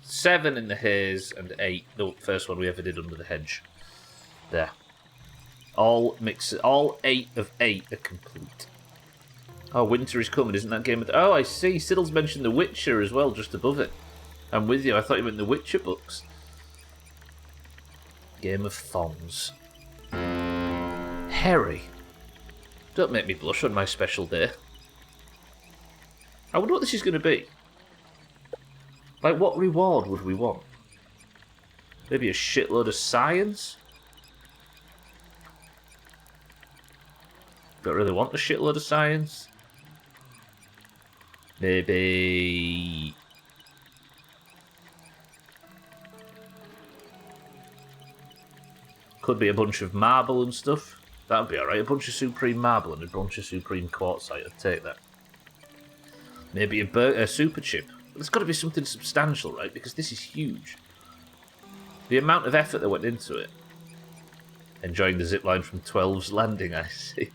7 in the haze, and 8, the first one we ever did under the hedge. There. All 8 of 8 are complete. Oh, winter is coming, isn't that game? Oh, I see. Siddle's mentioned The Witcher as well, just above it. I'm with you. I thought you meant the Witcher books. Game of Thongs. Harry. Don't make me blush on my special day. I wonder what this is going to be. Like, what reward would we want? Maybe a shitload of science? Don't really want a shitload of science. Maybe... Could be a bunch of marble and stuff. That'd be alright. A bunch of supreme marble and a bunch of supreme quartzite. I'd take that. Maybe a super chip. There's got to be something substantial, right? Because this is huge. The amount of effort that went into it. Enjoying the zipline from 12's landing, I see.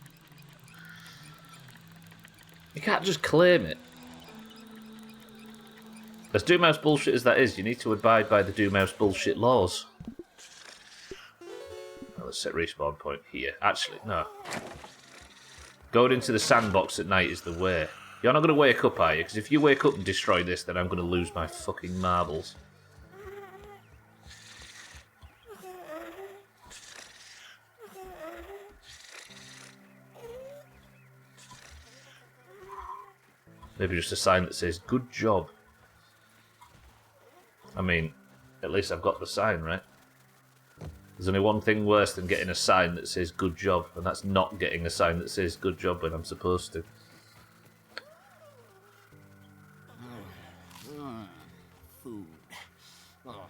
You can't just claim it. As Doomhaus bullshit as that is, you need to abide by the Doomhaus bullshit laws. Let's set respawn point here. Actually, no. Going into the sandbox at night is the way. You're not going to wake up, are you? Because if you wake up and destroy this, then I'm going to lose my fucking marbles. Maybe just a sign that says, good job. I mean, at least I've got the sign, right? There's only one thing worse than getting a sign that says good job, and that's not getting a sign that says good job when I'm supposed to. Food.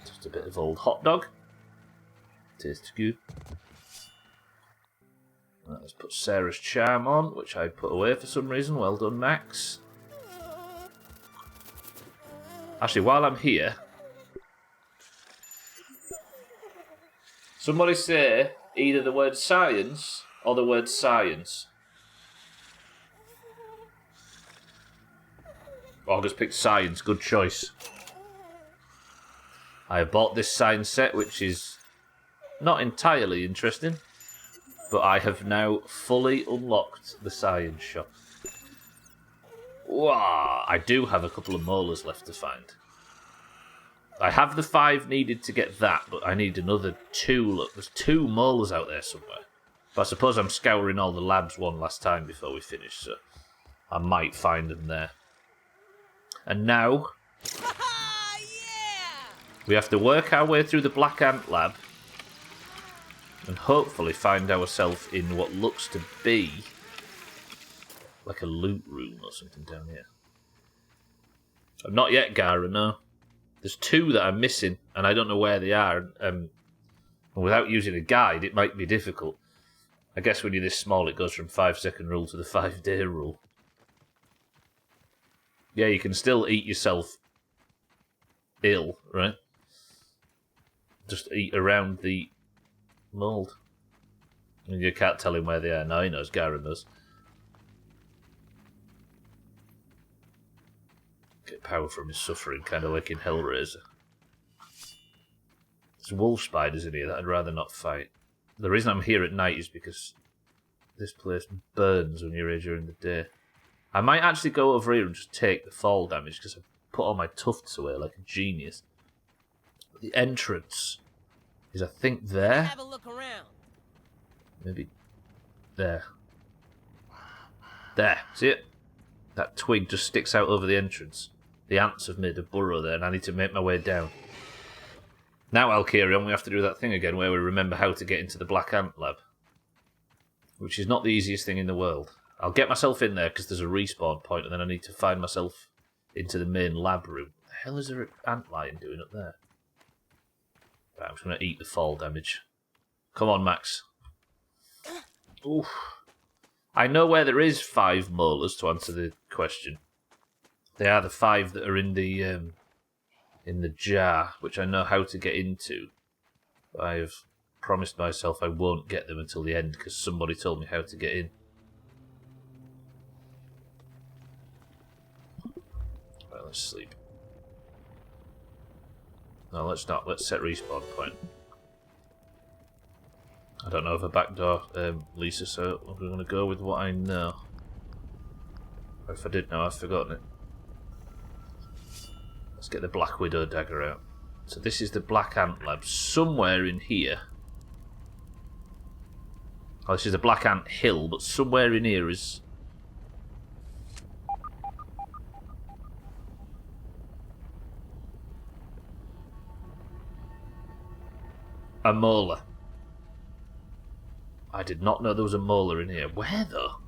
Just a bit of old hot dog. Tastes good. Right, let's put Sarah's charm on, which I put away for some reason. Well done, Max. Actually, while I'm here, somebody say either the word science or the word science. August picked science, good choice. I have bought this science set, which is not entirely interesting, but I have now fully unlocked the science shop. Wow, I do have a couple of molars left to find. I have the 5 needed to get that, but I need another 2. Look, there's 2 molars out there somewhere. But I suppose I'm scouring all the labs one last time before we finish, so I might find them there. And now, we have to work our way through the Black Ant lab and hopefully find ourselves in what looks to be like a loot room or something down here. Not yet, Gara, no. There's 2 that I'm missing, and I don't know where they are. And without using a guide, it might be difficult. I guess when you're this small, it goes from 5-second rule to the 5-day rule. Yeah, you can still eat yourself ill, right? Just eat around the mould. And you can't tell him where they are. No, he knows. Gara knows. Get power from his suffering, kind of like in Hellraiser. There's wolf spiders in here that I'd rather not fight. The reason I'm here at night is because this place burns when you're here during the day. I might actually go over here and just take the fall damage because I've put all my tufts away like a genius. The entrance is, I think, there. Have a look around. Maybe there. There, see it? That twig just sticks out over the entrance. The ants have made a burrow there and I need to make my way down. Now, Alkarion, we have to do that thing again where we remember how to get into the Black Ant lab. Which is not the easiest thing in the world. I'll get myself in there because there's a respawn point and then I need to find myself into the main lab room. What the hell is there ant lion doing up there? Right, I'm just going to eat the fall damage. Come on, Max. Oof. I know where there is 5 molars to answer the question. They are the 5 that are in the jar, which I know how to get into. But I have promised myself I won't get them until the end because somebody told me how to get in. Right, let's sleep. No, let's not. Let's set respawn point. I don't know if a backdoor, Lisa, so I'm going to go with what I know. Or if I did know, I've forgotten it. Let's get the Black Widow dagger out. So this is the Black Ant lab. Somewhere in here... Oh, this is the Black Ant hill, but somewhere in here is... a molar. I did not know there was a molar in here. Where, though?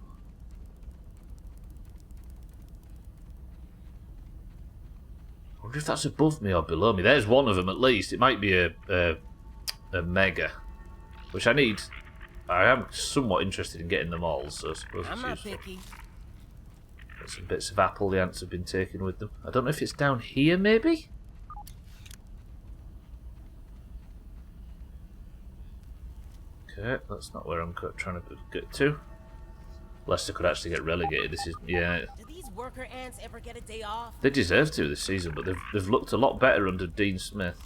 I wonder if that's above me or below me. There's one of them, at least. It might be a mega. Which I need. I am somewhat interested in getting them all, so I suppose I'm it's not useful. picky. Got some bits of apple the ants have been taken with them. I don't know if it's down here, maybe? Okay, that's not where I'm trying to get to. Lester could actually get relegated. This is, yeah. Do these worker ants ever get a day off? They deserve to this season, but they've looked a lot better under Dean Smith.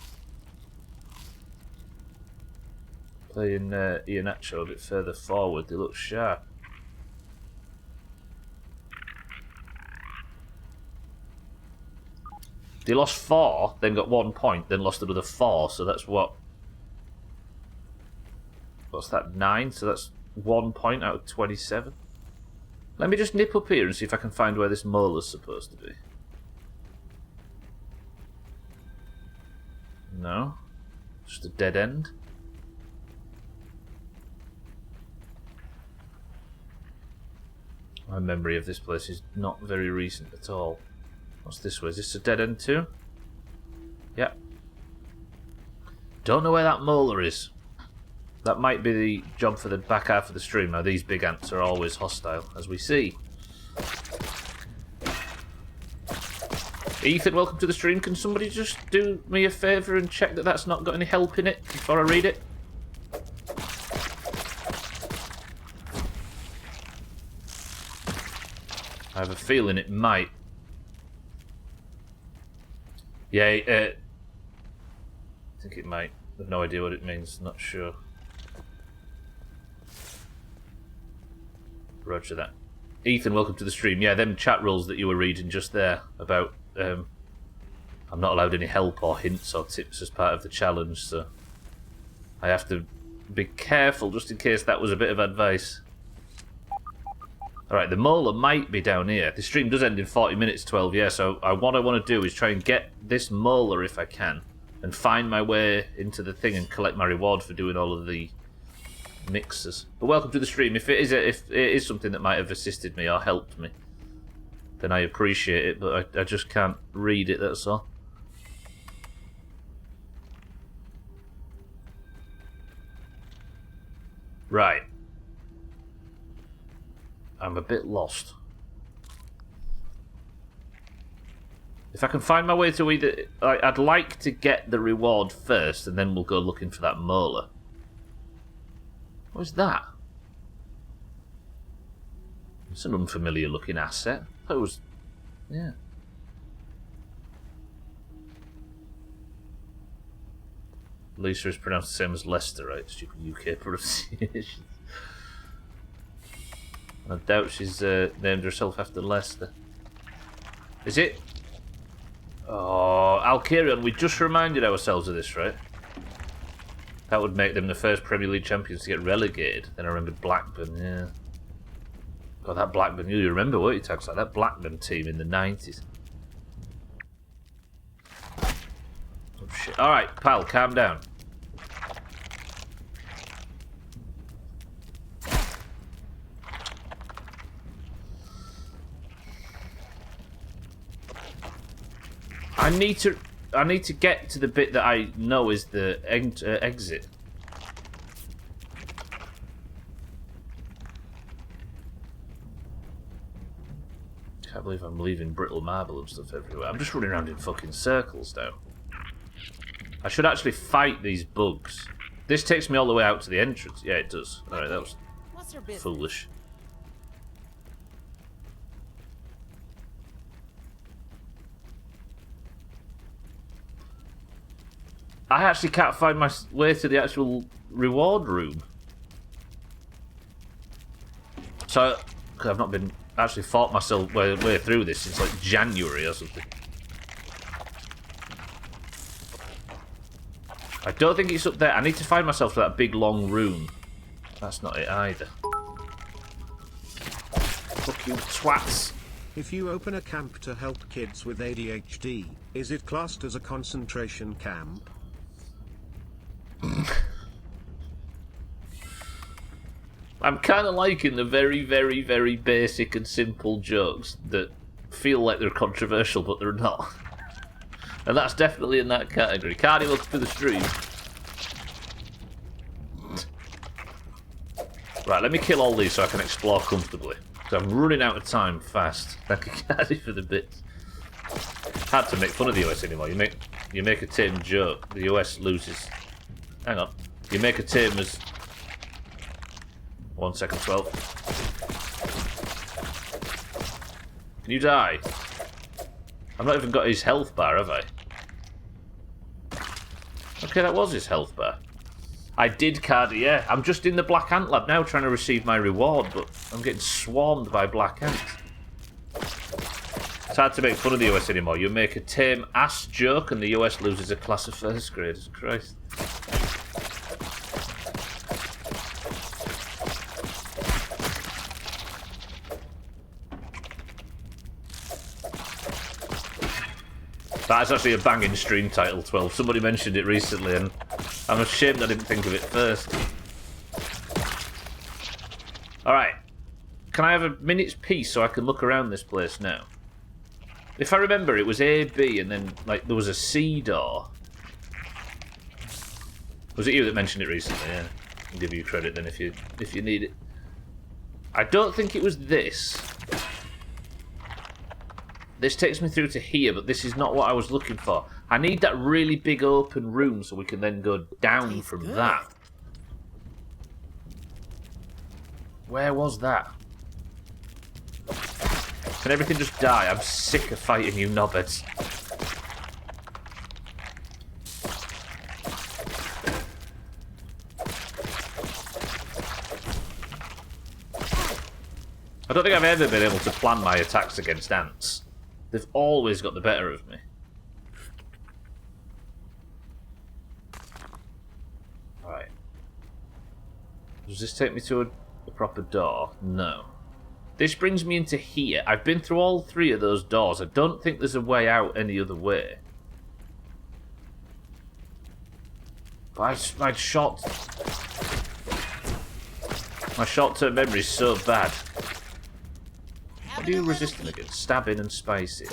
Playing Iheanacho a bit further forward, they look sharp. They lost 4, then got 1 point, then lost another 4, so that's what? What's that, 9? So that's 1 point out of 27? Let me just nip up here and see if I can find where this molar's supposed to be. No. Just a dead end. My memory of this place is not very recent at all. What's this way? Is this a dead end too? Yep. Don't know where that molar is. That might be the job for the back half of the stream. Now, these big ants are always hostile, as we see. Ethan, welcome to the stream. Can somebody just do me a favour and check that that's not got any help in it before I read it? I have a feeling it might. Yeah, I think it might. I've no idea what it means. Not sure. Roger that. Ethan, welcome to the stream. Yeah, them chat rules that you were reading just there about I'm not allowed any help or hints or tips as part of the challenge, so I have to be careful just in case that was a bit of advice. Alright, the molar might be down here. The stream does end in 40 minutes, 12, yeah, so what I want to do is try and get this molar if I can and find my way into the thing and collect my reward for doing all of the mixers. But welcome to the stream. If it is something that might have assisted me or helped me, then I appreciate it, but I just can't read it, that's all. Right. I'm a bit lost. If I can find my way to either... I'd like to get the reward first, and then we'll go looking for that molar. What's that? It's an unfamiliar looking asset. I thought it was... yeah. Lisa is pronounced the same as Leicester, right? Stupid UK pronunciation. I doubt she's named herself after Leicester. Is it? Oh, Alkirion, we just reminded ourselves of this, right? That would make them the first Premier League champions to get relegated. Then I remembered Blackburn, yeah. God, that Blackburn, you remember, what you Tags, like that Blackburn team in the 90s. Oh, shit. Alright, pal, calm down. I need to get to the bit that I know is the exit. Can't believe I'm leaving brittle marble and stuff everywhere. I'm just running around in fucking circles now. I should actually fight these bugs. This takes me all the way out to the entrance. Yeah, it does. Alright, that was foolish. I actually can't find my way to the actual reward room. So, cause I've not been actually fought myself way through this since like January or something. I don't think it's up there. I need to find myself to that big long room. That's not it either. Fuck you twats. If you open a camp to help kids with ADHD, is it classed as a concentration camp? I'm kind of liking the very, very, very basic and simple jokes that feel like they're controversial, but they're not. And that's definitely in that category. Cardi, welcome to the stream. Right, let me kill all these so I can explore comfortably. Because I'm running out of time fast. Thank you, Cardi, for the bits. Hard to make fun of the US anymore. You make a tame joke. The US loses... Hang on. You make a tame as... 1 second 12. Can you die? I've not even got his health bar, have I? Okay, that was his health bar. I did, Cardi, yeah. I'm just in the Black Ant Lab now trying to receive my reward, but I'm getting swarmed by Black Ants. It's hard to make fun of the US anymore. You make a tame ass joke and the US loses a class of first graders. Christ. That's actually a banging stream title, 12. Somebody mentioned it recently, and I'm ashamed I didn't think of it first. Alright. Can I have a minute's peace so I can look around this place now? If I remember, it was A, B, and then, like, there was a C door. Was it you that mentioned it recently? Yeah. I'll give you credit then if you need it. I don't think it was this. This takes me through to here, but this is not what I was looking for. I need that really big open room so we can then go down from that. Where was that? Can everything just die? I'm sick of fighting you knobheads. I don't think I've ever been able to plan my attacks against ants. They've always got the better of me. Right. Does this take me to a proper door? No. This brings me into here. I've been through all three of those doors. I don't think there's a way out any other way. But my short-term memory is so bad. What are you resisting against? Stabbing and spicy.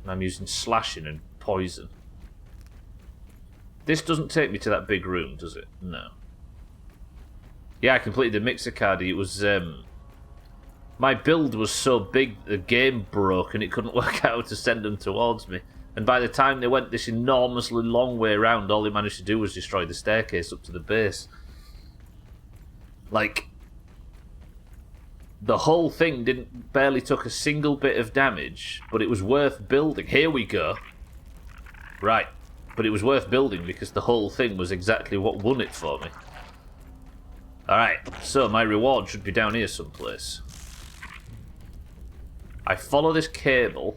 And I'm using slashing and poison. This doesn't take me to that big room, does it? No. Yeah, I completed the mixer card. It was, my build was so big the game broke and it couldn't work out how to send them towards me. And by the time they went this enormously long way around, all they managed to do was destroy the staircase up to the base. Like, the whole thing barely took a single bit of damage, but it was worth building. Here we go. Right. But it was worth building because the whole thing was exactly what won it for me. Alright, so my reward should be down here someplace. I follow this cable.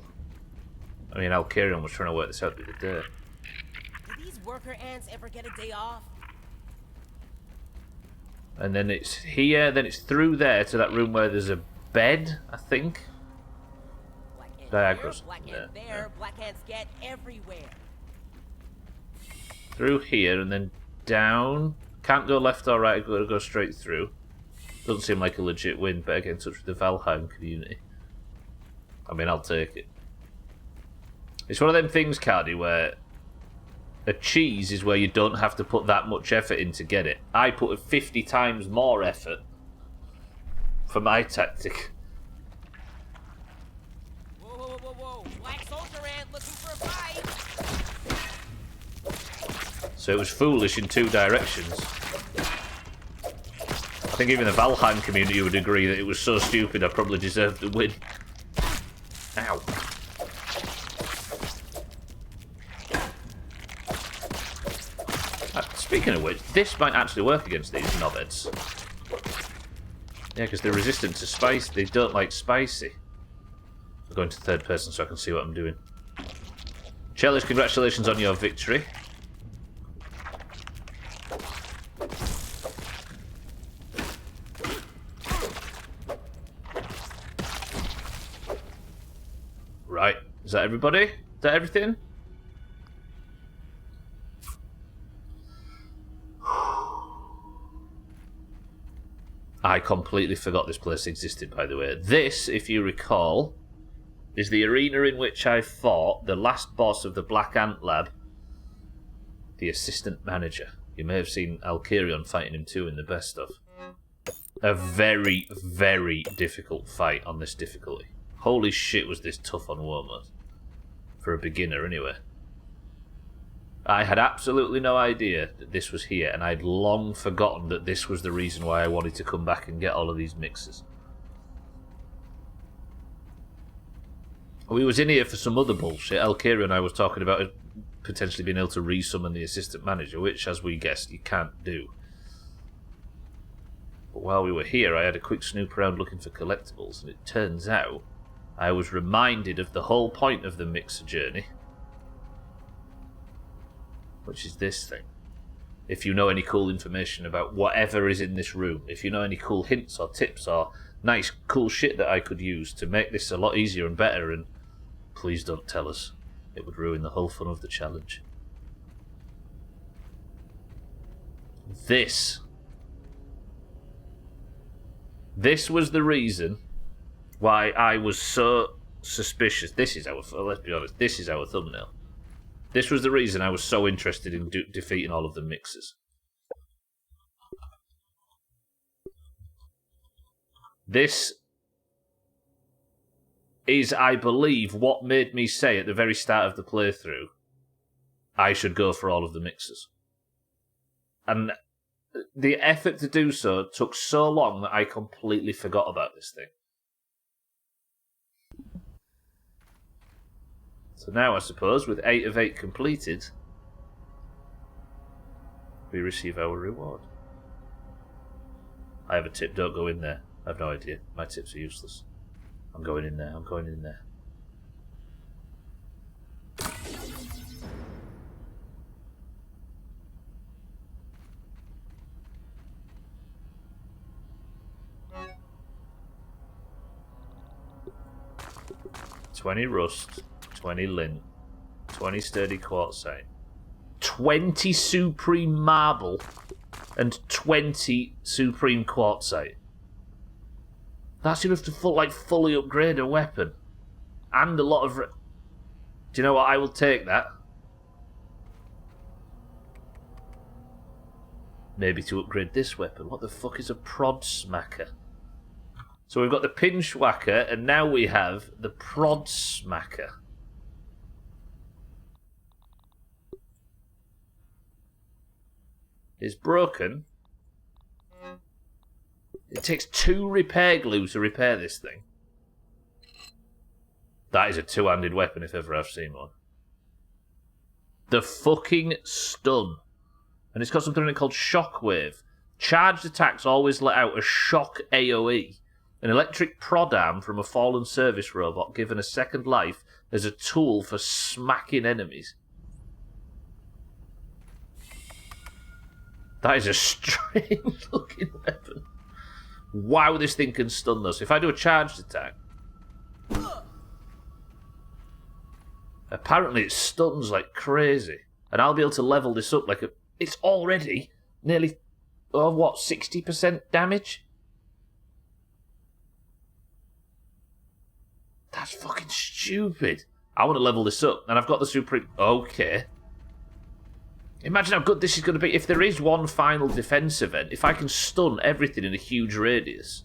I mean, Alkarion was trying to work this out the other day. Do these worker ants ever get a day off? And then it's here, then it's through there to that room where there's a bed, I think. Black ant Diagrams. here, black ant Yeah, there, yeah. black ants get everywhere. Through here and then down. Can't go left or right, I've got to go straight through. Doesn't seem like a legit win, better get in touch with the Valheim community. I mean, I'll take it. It's one of them things, Cardi, where a cheese is where you don't have to put that much effort in to get it. I put 50 times more effort for my tactic. Whoa, whoa, whoa, whoa, black soldier ant looking for a fight. So it was foolish in two directions. I think even the Valheim community would agree that it was so stupid I probably deserved the win. Ow. Speaking of which, this might actually work against these knobheads. Yeah, because they're resistant to spice. They don't like spicy. I'm going to third person so I can see what I'm doing. Chelish, congratulations on your victory. Right, is that everybody? Is that everything? I completely forgot this place existed, by the way. This, if you recall, is the arena in which I fought the last boss of the Black Ant Lab, the assistant manager. You may have seen Alkarion fighting him too in the best of. A very, very difficult fight on this difficulty. Holy shit, was this tough on war mode. For a beginner, anyway. I had absolutely no idea that this was here, and I'd long forgotten that this was the reason why I wanted to come back and get all of these mixers. We was in here for some other bullshit. Alkira and I was talking about potentially being able to resummon the assistant manager, which, as we guessed, you can't do. But while we were here, I had a quick snoop around looking for collectibles, and it turns out I was reminded of the whole point of the mixer journey. Which is this thing. If you know any cool information about whatever is in this room, if you know any cool hints or tips or nice cool shit that I could use to make this a lot easier and better and Please don't tell us. It would ruin the whole fun of the challenge. This was the reason why I was so suspicious. This is our, let's be honest, this is our thumbnail. This was the reason I was so interested in defeating all of the mixers. This is, I believe, what made me say at the very start of the playthrough, I should go for all of the mixers. And the effort to do so took so long that I completely forgot about this thing. So now, I suppose, with 8 of 8 completed, we receive our reward. I have a tip, don't go in there. I have no idea. My tips are useless. I'm going in there, I'm going in there. $20 rust, 20 lint, 20 sturdy quartzite, 20 supreme marble, and 20 supreme quartzite. That's enough to fully upgrade a weapon. And a lot of... Do you know what? I will take that. Maybe to upgrade this weapon. What the fuck is a prod smacker? So we've got the pinch whacker, and now we have the prod smacker. It's broken. It takes 2 repair glue to repair this thing. That is a two-handed weapon if ever I've seen one. The fucking stun. And it's got something in it called shockwave. Charged attacks always let out a shock AoE. An electric prod arm from a fallen service robot given a second life as a tool for smacking enemies. That is a strange looking weapon. Wow, this thing can stun us. If I do a charged attack... Apparently it stuns like crazy. And I'll be able to level this up like a... It's already nearly... Oh, what, 60% damage? That's fucking stupid. I want to level this up. And I've got the supreme... Okay. Imagine how good this is going to be. If there is one final defense event, if I can stun everything in a huge radius.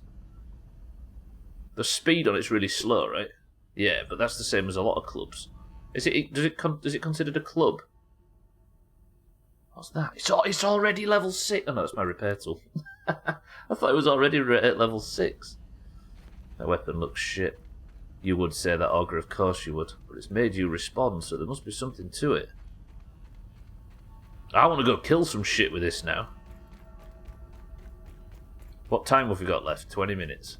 The speed on it's really slow, right? Yeah, but that's the same as a lot of clubs. Is it considered a club? What's that? It's already level 6. Oh no, it's my repair tool. I thought it was already at level 6. That weapon looks shit. You would say that, Augur, of course you would. But it's made you respond, so there must be something to it. I want to go kill some shit with this now. What time have we got left? 20 minutes.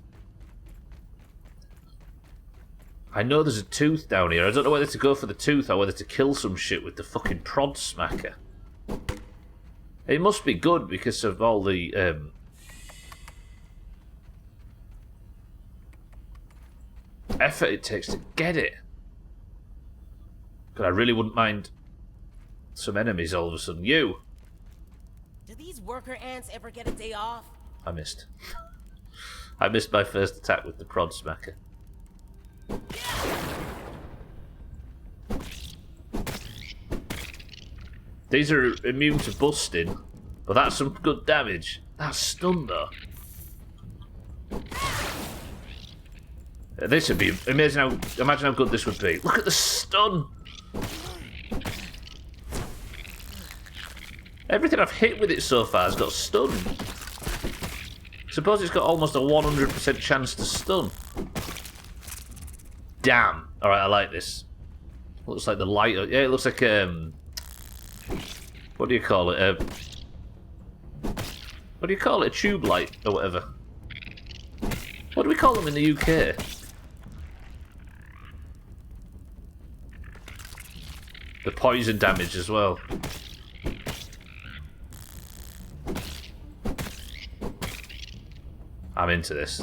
I know there's a tooth down here. I don't know whether to go for the tooth or whether to kill some shit with the fucking prod smacker. It must be good because of all the... effort it takes to get it. But I really wouldn't mind... some enemies all of a sudden. You! Do these worker ants ever get a day off? I missed. I missed my first attack with the prod smacker. These are immune to busting, but that's some good damage. That's stun though. This would be amazing. Imagine how good this would be. Look at the stun! Everything I've hit with it so far has got stunned. Suppose it's got almost a 100% chance to stun. Damn. Alright, I like this. Looks like the light... Yeah, it looks like... what do you call it? What do you call it? A tube light or whatever. What do we call them in the UK? The poison damage as well. I'm into this.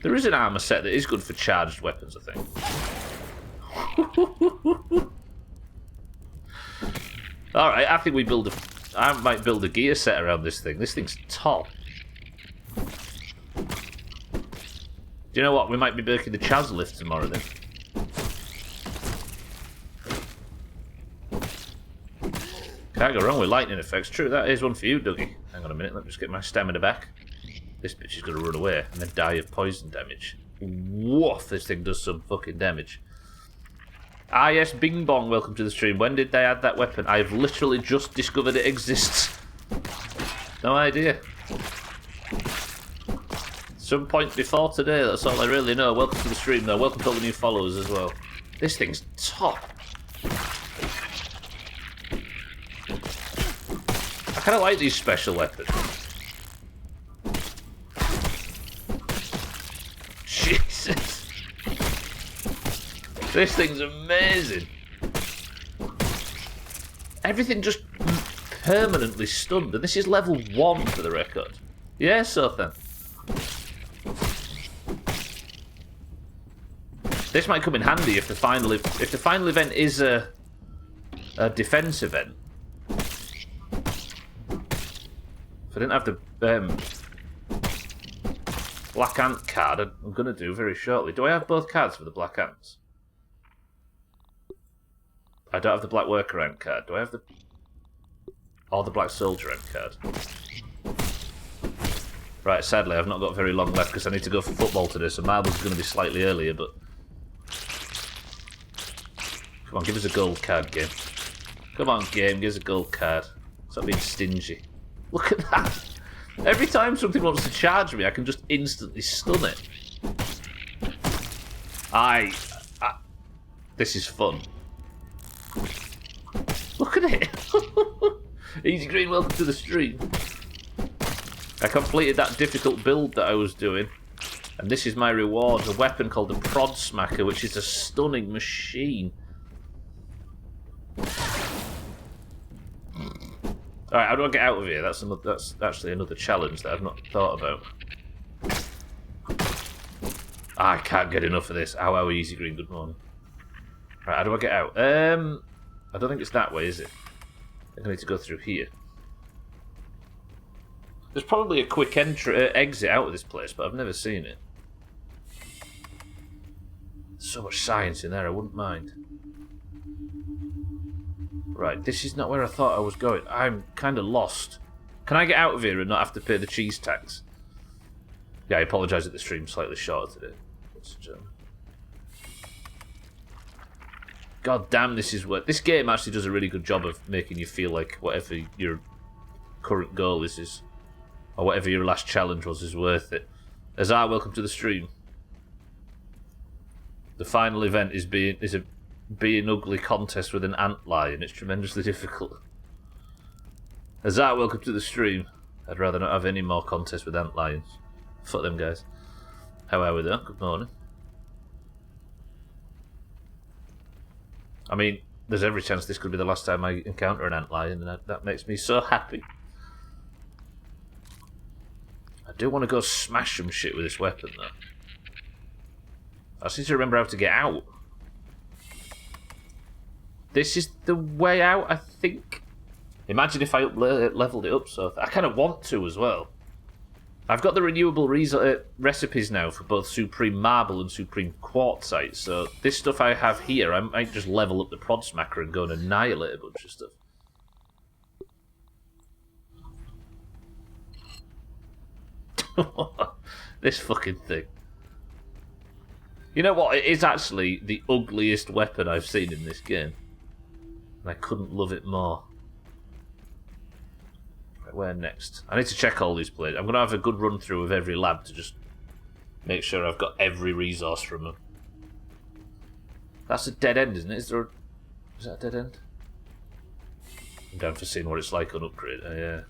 There There is an armour set that is good for charged weapons, I think. Alright, I think we build a... I might build a gear set around this thing. This thing's top. Do you know what? We might be making the Chaz lift tomorrow then. Can't go wrong with lightning effects. True, that is one for you, Dougie. Hang on a minute, let me just get my stamina back. This bitch is going to run away and then die of poison damage. Woof, this thing does some fucking damage. Ah yes, Bing Bong, welcome to the stream. When did they add that weapon? I've literally just discovered it exists. No idea. Some point before today, that's all I really know. Welcome to the stream though, welcome to all the new followers as well. This thing's top. I kind of like these special weapons. Jesus. This thing's amazing. Everything just permanently stunned. And this is level 1 for the record. Yeah, so then. This might come in handy if the final event is a defense event. If I didn't have the Black Ant card, I'm going to do very shortly. Do I have both cards for the Black Ants? I don't have the Black Worker Ant card. Do I have the... or the Black Soldier Ant card? Right, sadly I've not got very long left because I need to go for football today, so Marble's going to be slightly earlier, but... Come on, give us a gold card, game. Come on, game, give us a gold card. Stop being stingy. Look at that! Every time something wants to charge me, I can just instantly stun it. This is fun. Look at it! Easy Green, welcome to the stream. I completed that difficult build that I was doing, and this is my reward, a weapon called the Prod Smacker, which is a stunning machine. Alright, how do I get out of here? That's actually another challenge that I've not thought about. I can't get enough of this. Ow, Easy Green, good morning. Right, how do I get out? I don't think it's that way, is it? I think I need to go through here. There's probably a quick exit out of this place, but I've never seen it. There's so much science in there, I wouldn't mind. Right, this is not where I thought I was going. I'm kind of lost. Can I get out of here and not have to pay the cheese tax? Yeah, I apologise that the stream's slightly shorter today. God damn, this is what... This game actually does a really good job of making you feel like whatever your current goal is or whatever your last challenge was, is worth it. Azar, welcome to the stream. The final event is a being ugly contest with an ant lion. It's tremendously difficult. Azar, welcome to the stream. I'd rather not have any more contests with ant lions. Fuck them guys. How are we though? Good morning. I mean, there's every chance this could be the last time I encounter an ant lion, and that makes me so happy. I do want to go smash some shit with this weapon though. I just need to remember how to get out. This is the way out, I think. Imagine if I leveled it up, so I kind of want to as well. I've got the renewable recipes now for both Supreme Marble and Supreme Quartzite, so this stuff I have here, I might just level up the Prod Smacker and go and annihilate a bunch of stuff. This fucking thing. You know what? It is actually the ugliest weapon I've seen in this game. And I couldn't love it more. Right, where next? I need to check all these places. I'm going to have a good run through of every lab to just make sure I've got every resource from them. That's a dead end, isn't it? Is that a dead end? I'm down for seeing what it's like on upgrade. Yeah.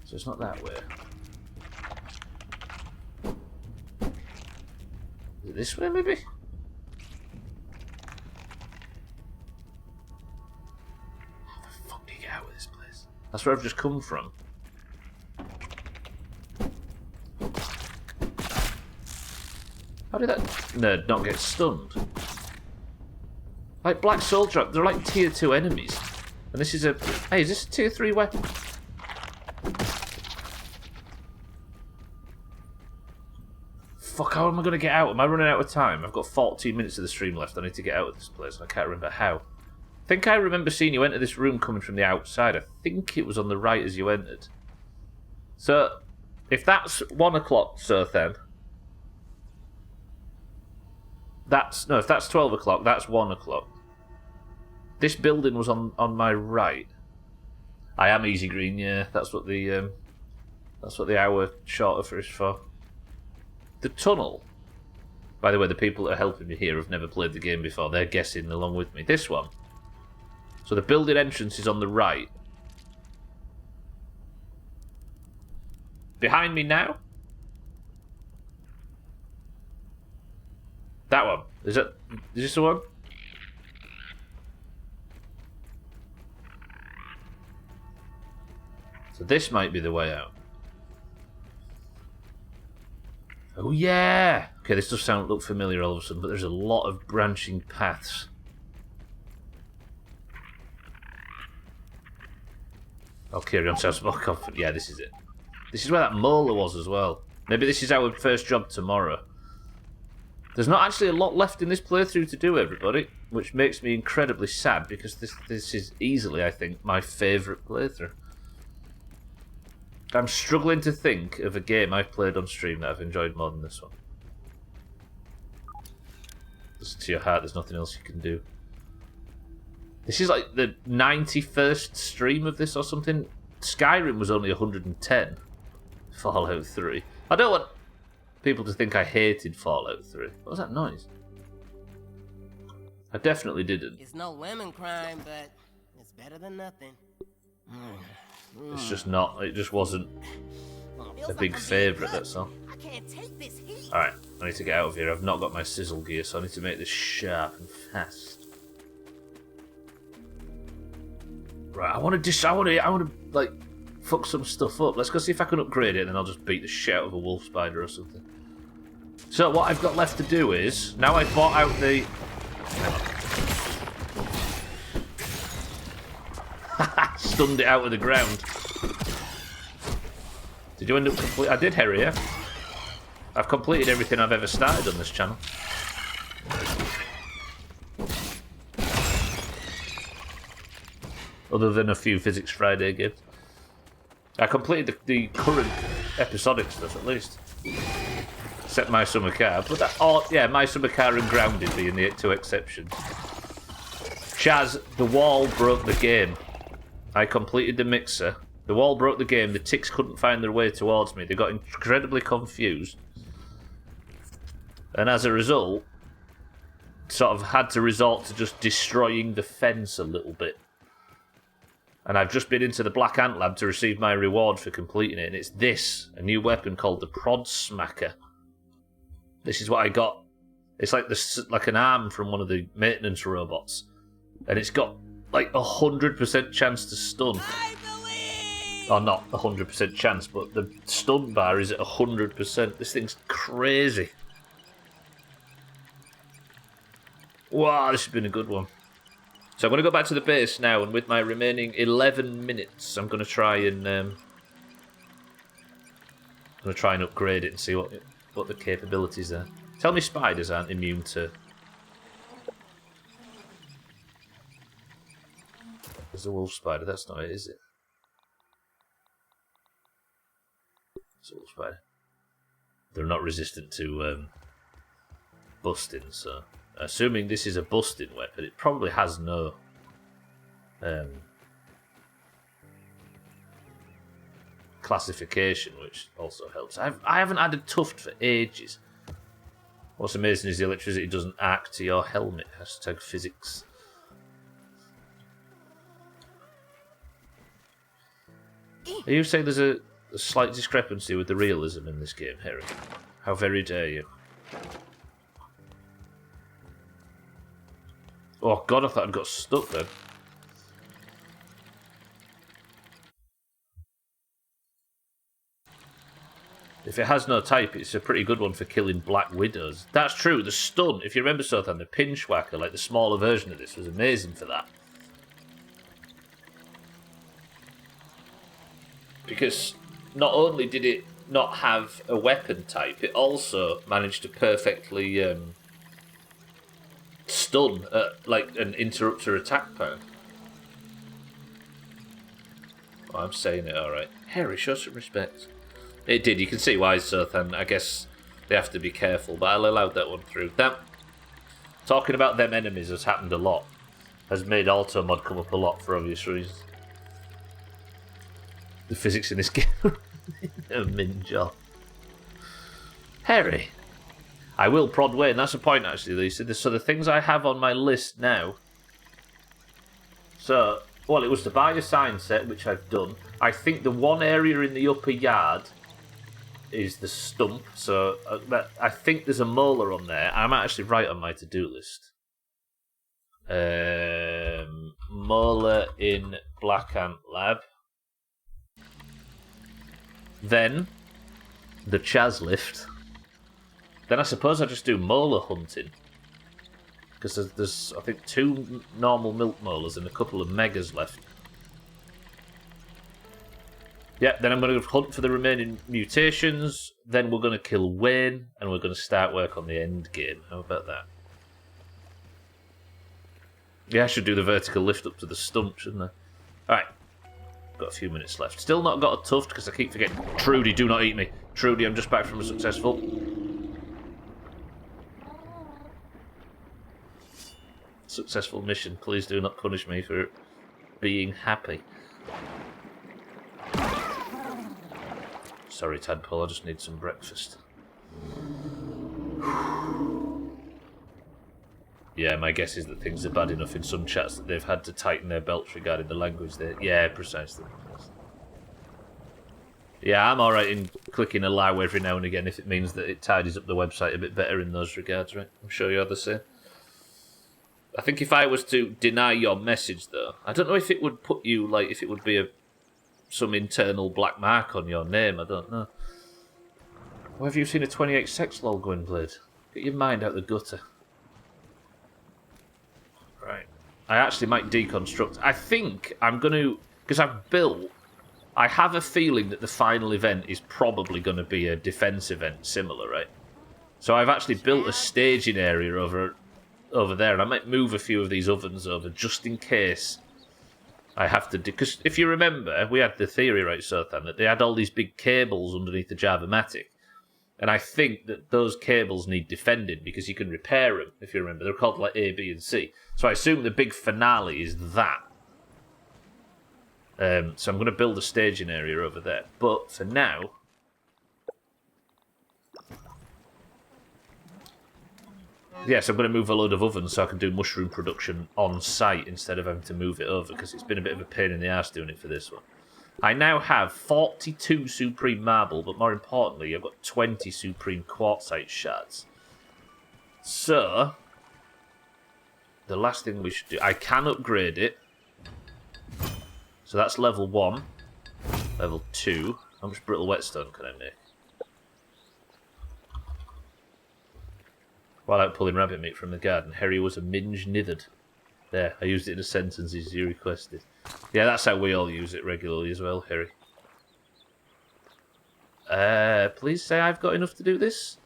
So it's not that way. Is it this way, maybe? How the fuck do you get out of this place? That's where I've just come from. How did that nerd not get stunned? Like Black Soldier, they're like tier 2 enemies. And this is a... Hey, is this a tier 3 weapon? Fuck, how am I going to get out? Am I running out of time? I've got 14 minutes of the stream left. I need to get out of this place. I can't remember how. I think I remember seeing you enter this room coming from the outside. I think it was on the right as you entered. So, if that's 1 o'clock, so then... if that's 12 o'clock, that's 1 o'clock. This building was on my right. I am easy green, yeah. That's what the hour shorter is for. The tunnel. By the way, the people that are helping me here have never played the game before. They're guessing along with me. This one. So the building entrance is on the right. Behind me now? That one. Is this the one? So this might be the way out. Oh yeah! Okay, this does look familiar all of a sudden, but there's a lot of branching paths. I'll carry on, sounds more confident. Yeah, this is it. This is where that molar was as well. Maybe this is our first job tomorrow. There's not actually a lot left in this playthrough to do, everybody, which makes me incredibly sad, because this is easily, I think, my favourite playthrough. I'm struggling to think of a game I've played on stream that I've enjoyed more than this one. Listen to your heart, there's nothing else you can do. This is like the 91st stream of this or something. Skyrim was only 110. Fallout 3. I don't want people to think I hated Fallout 3. What was that noise? I definitely didn't. It's no lemon crime, but it's better than nothing. It's just not. It just wasn't a big favourite, that's all. I can't take this heat. Alright, I need to get out of here. I've not got my sizzle gear, so I need to make this sharp and fast. Right, I want to like fuck some stuff up. Let's go see if I can upgrade it, and then I'll just beat the shit out of a wolf spider or something. So what I've got left to do is, now I've bought out the... Stunned it out of the ground. Did you end up complete? I did, Harry, yeah? I've completed everything I've ever started on this channel. Other than a few Physics Friday games. I completed the current episodic stuff, at least. Except My Summer Car. But that, yeah, My Summer Car and Grounded being the 2 exceptions. Chaz, the wall broke the game. I completed the mixer. The wall broke the game. The ticks couldn't find their way towards me. They got incredibly confused. And as a result, sort of had to resort to just destroying the fence a little bit. And I've just been into the Black Ant Lab to receive my reward for completing it. And it's this, a new weapon called the Prod Smacker. This is what I got. It's like an arm from one of the maintenance robots. And it's got like 100% chance to stun. Or not 100% chance, but the stun bar is at 100%. This thing's crazy. Wow, this has been a good one. So I'm going to go back to the base now, and with my remaining 11 minutes, I'm going to try and upgrade it and see what the capabilities are. Tell me spiders aren't immune to... There's a wolf spider. That's not it, is it? It's a wolf spider. They're not resistant to busting, so... Assuming this is a busting weapon, it probably has no classification, which also helps. I haven't had a tuft for ages. What's amazing is the electricity doesn't arc to your helmet. Hashtag physics. Are you saying there's a slight discrepancy with the realism in this game, Harry? How very dare you? Oh god, I thought I'd got stuck then. If it has no type, it's a pretty good one for killing Black Widows. That's true. The stun, if you remember, Sothan, the Pinchwhacker, like the smaller version of this, was amazing for that. Because not only did it not have a weapon type, it also managed to perfectly stun like an interrupter attack power. Oh, I'm saying it alright. Harry, show some respect. It did, you can see why, Sothan. I guess they have to be careful, but I'll allow that one through. That, talking about them enemies has happened a lot. Has made auto mod come up a lot for obvious reasons. The physics in this game are min job. Harry. I will prod Wayne. That's a point, actually, Lisa. So the things I have on my list now. So, well, it was to buy a sign set, which I've done. I think the one area in the upper yard is the stump. So I think there's a molar on there. I'm actually right on my to-do list. Molar in Black Ant Lab. Then the Chaz lift. Then I suppose I just do molar hunting. Because there's, I think, 2 normal milk molars and a couple of megas left. Yeah, then I'm going to hunt for the remaining mutations. Then we're going to kill Wayne. And we're going to start work on the end game. How about that? Yeah, I should do the vertical lift up to the stump, shouldn't I? Alright. Got a few minutes left. Still not got a tuft because I keep forgetting. Trudy, do not eat me. Trudy, I'm just back from a successful mission. Please do not punish me for being happy. Sorry, Tadpole, I just need some breakfast. Yeah, my guess is that things are bad enough in some chats that they've had to tighten their belts regarding the language there. Yeah, precisely. Yeah, I'm alright in clicking allow every now and again if it means that it tidies up the website a bit better in those regards, right? I'm sure you're the same. I think if I was to deny your message, though, I don't know if it would put you, like, if it would be some internal black mark on your name, I don't know. Or have you seen a 28 sex lol going, Blade? Get your mind out the gutter. Right. I actually might deconstruct. I think I'm going to... Because I have a feeling that the final event is probably going to be a defense event similar, right? So I've actually built a staging area over there, and I might move a few of these ovens over just in case I have to... Because if you remember, we had the theory, right, Sothan, that they had all these big cables underneath the Java-Matic. And I think that those cables need defending because you can repair them, if you remember. They're called like A, B, and C. So I assume the big finale is that. So I'm going to build a staging area over there. But for now... Yes, I'm going to move a load of ovens so I can do mushroom production on site instead of having to move it over because it's been a bit of a pain in the arse doing it for this one. I now have 42 Supreme Marble, but more importantly, I've got 20 Supreme Quartzite Shards. So, the last thing we should do... I can upgrade it. So that's level 1. Level 2. How much brittle whetstone can I make? While out pulling rabbit meat from the garden, Harry was a minge nithered. There, I used it in a sentence as you requested. Yeah, that's how we all use it regularly as well, Harry. Please say I've got enough to do this.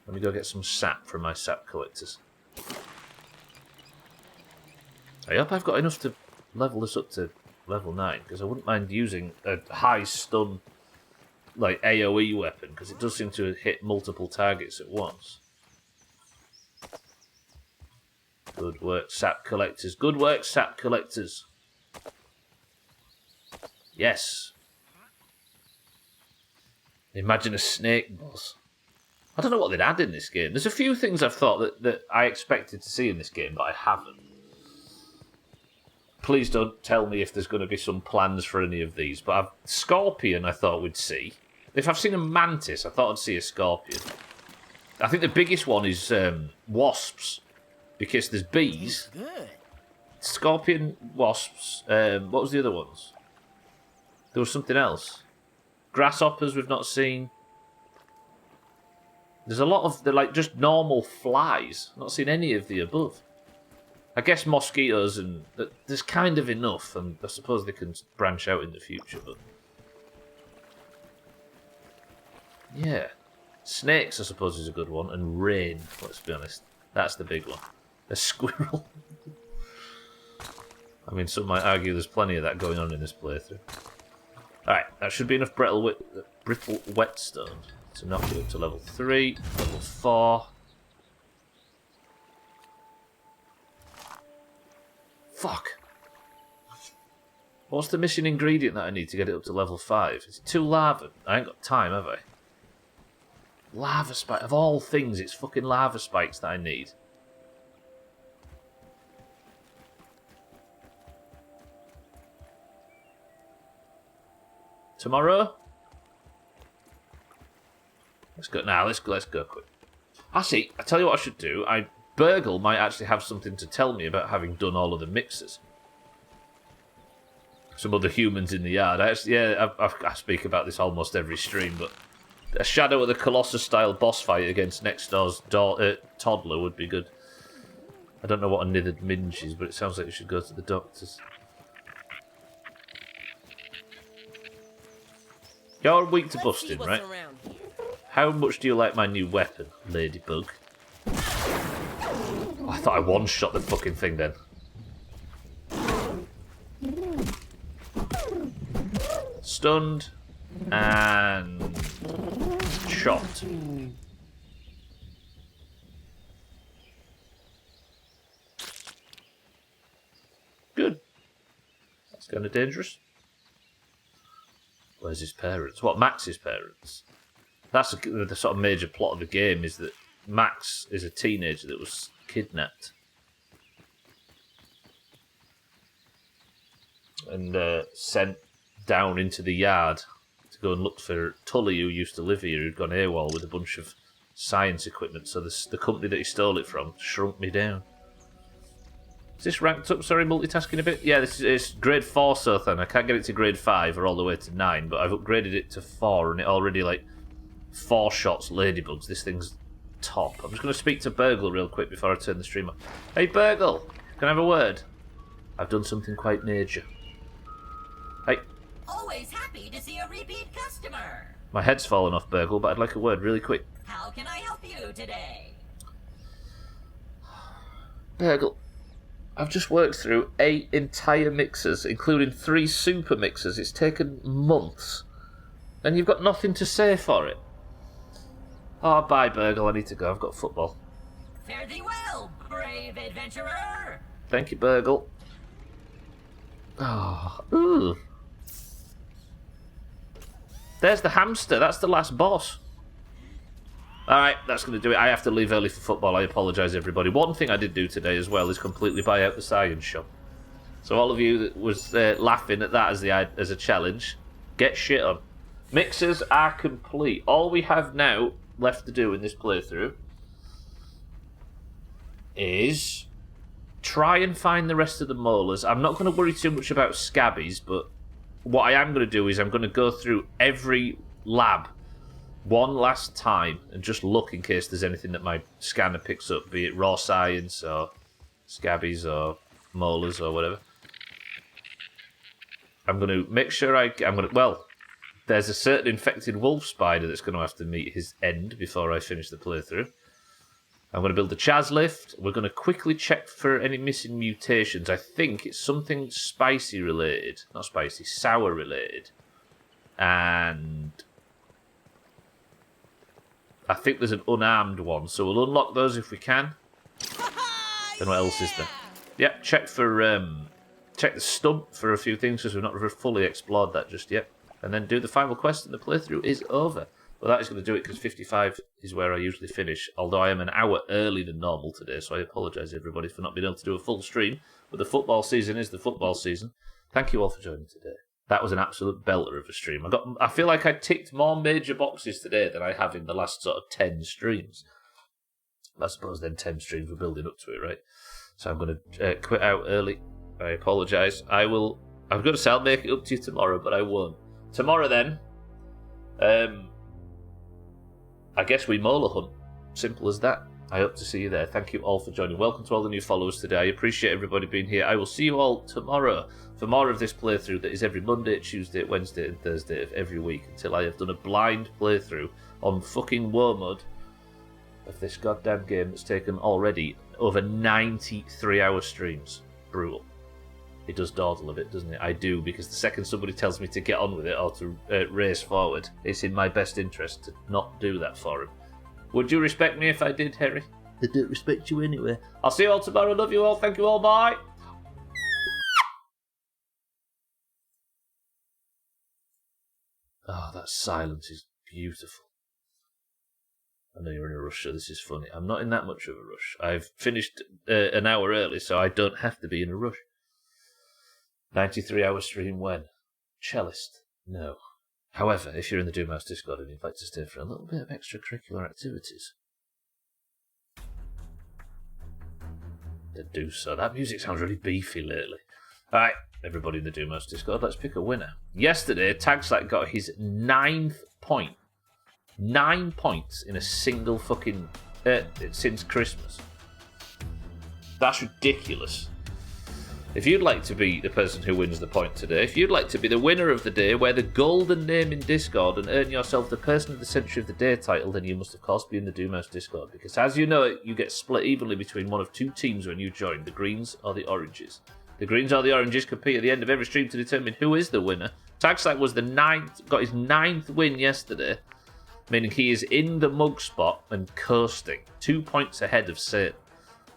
Let me go get some sap from my sap collectors. I hope I've got enough to level this up to level 9, because I wouldn't mind using a high stun, like AoE weapon, because it does seem to hit multiple targets at once. Good work, sap collectors. Good work, sap collectors. Yes. Imagine a snake boss. I don't know what they'd add in this game. There's a few things I've thought that I expected to see in this game, but I haven't. Please don't tell me if there's going to be some plans for any of these. But Scorpion I thought we'd see. If I've seen a Mantis, I thought I'd see a Scorpion. I think the biggest one is Wasps. Because there's bees. Good. Scorpion, wasps. What was the other ones? There was something else. Grasshoppers we've not seen. There's a lot of the like just normal flies. Not seen any of the above. I guess mosquitoes and there's kind of enough, and I suppose they can branch out in the future. But yeah, snakes I suppose is a good one, and rain. Let's be honest, that's the big one. A squirrel. I mean, some might argue there's plenty of that going on in this playthrough. Alright, that should be enough brittle whetstone to knock you up to level 3, level 4. Fuck. What's the missing ingredient that I need to get it up to level 5? Is it 2 lava? I ain't got time, have I? Lava spike. Of all things, it's fucking lava spikes that I need. Tomorrow? Let's go now. Let's go quick. I see. I tell you what I should do. Burgle might actually have something to tell me about having done all of the mixes. Some other humans in the yard. I speak about this almost every stream, but a Shadow of the Colossus style boss fight against next door's toddler would be good. I don't know what a nithered minge is, but it sounds like you should go to the doctors. You're weak to busting, right? How much do you like my new weapon, Ladybug? Oh, I thought I one-shot the fucking thing then. Stunned. And... shot. Good. That's kind of dangerous. Where's his parents? What, Max's parents? That's the sort of major plot of the game, is that Max is a teenager that was kidnapped. And sent down into the yard to go and look for Tully, who used to live here, who'd gone AWOL with a bunch of science equipment. So the company that he stole it from shrunk me down. Is this ranked up? Sorry, multitasking a bit? Yeah, it's grade 4 so then. I can't get it to grade 5 or all the way to 9, but I've upgraded it to 4 and it already, like, 4 shots ladybugs. This thing's top. I'm just going to speak to Burgle real quick before I turn the stream off. Hey, Burgle! Can I have a word? I've done something quite major. Hey. Always happy to see a repeat customer. My head's fallen off, Burgle, but I'd like a word really quick. How can I help you today? Burgle. I've just worked through 8 entire mixers, including 3 super mixers. It's taken months. And you've got nothing to say for it. Oh, bye, Burgle. I need to go. I've got football. Fare thee well, brave adventurer. Thank you, Burgle. Oh, ooh. There's the hamster. That's the last boss. Alright, that's going to do it. I have to leave early for football. I apologise, everybody. One thing I did do today as well is completely buy out the science shop. So all of you that was laughing at that as a challenge, get shit on. Mixers are complete. All we have now left to do in this playthrough is try and find the rest of the molars. I'm not going to worry too much about scabbies, but what I am going to do is I'm going to go through every lab one last time and just look in case there's anything that my scanner picks up, be it raw science or scabbies or molars or whatever. I'm going to make sure there's a certain infected wolf spider that's going to have to meet his end before I finish the playthrough. I'm going to build a Chaz lift. We're going to quickly check for any missing mutations. I think it's something spicy related. Not spicy, sour related. And I think there's an unarmed one, so we'll unlock those if we can. Then what else is there? Yep, check the stump for a few things because we've not fully explored that just yet. And then do the final quest and the playthrough is over. Well, that is going to do it because 55 is where I usually finish, although I am an hour early than normal today, so I apologise everybody for not being able to do a full stream. But the football season is the football season. Thank you all for joining today. That was an absolute belter of a stream. I feel like I ticked more major boxes today than I have in the last sort of 10 streams. I suppose then 10 streams were building up to it, right? So I'm going to quit out early. I apologise. I'm going to say I'll make it up to you tomorrow, but I won't. Tomorrow then, I guess we molar hunt. Simple as that. I hope to see you there. Thank you all for joining. Welcome to all the new followers today. I appreciate everybody being here. I will see you all tomorrow for more of this playthrough that is every Monday, Tuesday, Wednesday and Thursday of every week until I have done a blind playthrough on fucking war mode of this goddamn game that's taken already over 93-hour streams. Brutal. It does dawdle a bit, doesn't it? I do, because the second somebody tells me to get on with it or to race forward, it's in my best interest to not do that for him. Would you respect me if I did, Harry? I don't respect you anyway. I'll see you all tomorrow. Love you all. Thank you all. Bye. Oh, that silence is beautiful. I know you're in a rush, so this is funny. I'm not in that much of a rush. I've finished an hour early, so I don't have to be in a rush. 93-hour stream when? Cellist? No. However, if you're in the Doomhaus Discord and you'd like to stay for a little bit of extracurricular activities, then do so. That music sounds really beefy lately. Alright, everybody in the Doomhaus Discord, let's pick a winner. Yesterday, Tagslack got his 9th point. 9 points in a single fucking... since Christmas. That's ridiculous. If you'd like to be the person who wins the point today, if you'd like to be the winner of the day, wear the golden name in Discord and earn yourself the Person of the Century of the Day title, then you must of course be in the Doomhaus Discord. Because as you know, you get split evenly between one of two teams when you join, the Greens or the Oranges. The Greens or the Oranges compete at the end of every stream to determine who is the winner. Tagslack was got his 9th win yesterday, meaning he is in the mug spot and coasting, 2 points ahead of Satan.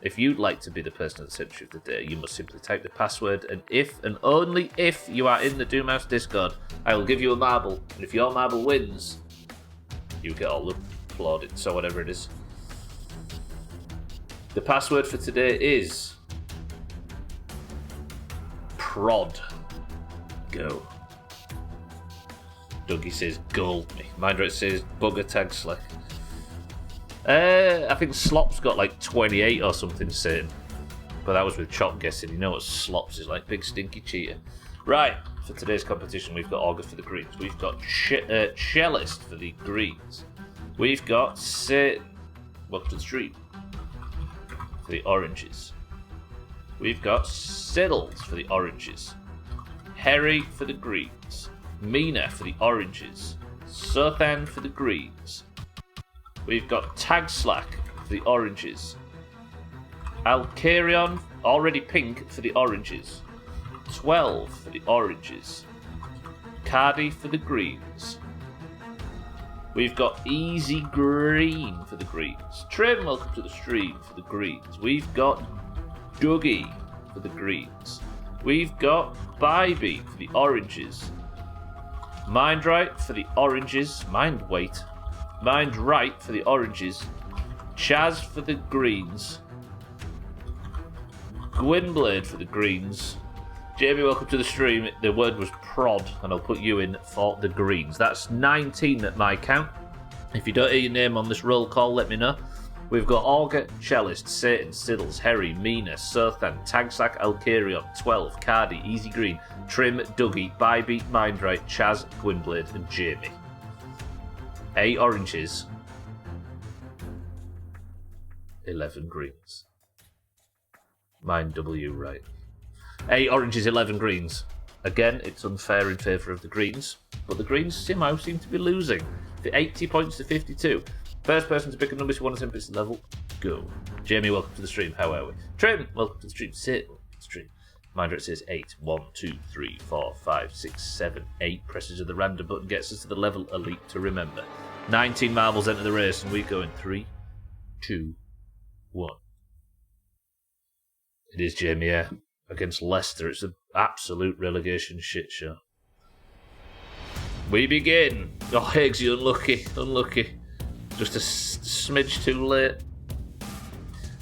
If you'd like to be the Person of the Century of the Day, you must simply type the password, and if and only if you are in the Doomhaus Discord, I will give you a marble, and if your marble wins, you get all the plaudits, or whatever it is. The password for today is... Prod. Go. Dougie says, gold me. Mindrat says, bugger Tagslack. I think Slops got like 28 or something, Satan. But that was with Chop guessing. You know what Slops is like, big stinky cheater. Right, for today's competition, we've got Augur for the Greens. We've got Cellist for the Greens. We've got welcome to the stream for the Oranges. We've got Siddles for the Oranges. Harry for the Greens. Mina for the Oranges. Sothan for the Greens. We've got Tagslack for the Oranges. Alcarion, already pink, for the Oranges. 12 for the Oranges. Cardi for the Greens. We've got Easy Green for the Greens. Trim, welcome to the stream for the Greens. We've got Dougie for the Greens. We've got Bybee for the Oranges. Mindright for the Oranges. Mind right for the Oranges. Chaz for the Greens. Gwynblade for the Greens. Jamie, welcome to the stream. The word was prod, and I'll put you in for the Greens. That's 19 at my count. If you don't hear your name on this roll call, let me know. We've got Augur, Cellist, Satan, Siddles, Harry, Mina, Sothan, Tagslack, Alcarion, 12, Cardi, Easy Green, Trim, Dougie, Bybee, Mindright, Chaz, Gwynblade, and Jamie. 8 Oranges, 11 Greens. Mine W right. 8 Oranges, 11 Greens. Again, it's unfair in favour of the Greens, but the Greens somehow seem to be losing. The 80 points to 52. First person to pick a number 1 at 10% level, go. Jamie, welcome to the stream. How are we? Trim, welcome to the stream. Sit, welcome to the stream. Mindra says 8. 1, 2, 3, 4, 5, 6, 7, 8. Presses of the random button gets us to the level elite to remember. 19 marbles enter the race, and we go in 3, 2, 1. It is Jamie Air against Leicester. It's an absolute relegation shit show. We begin. Oh, Higgsy, unlucky. Just a smidge too late.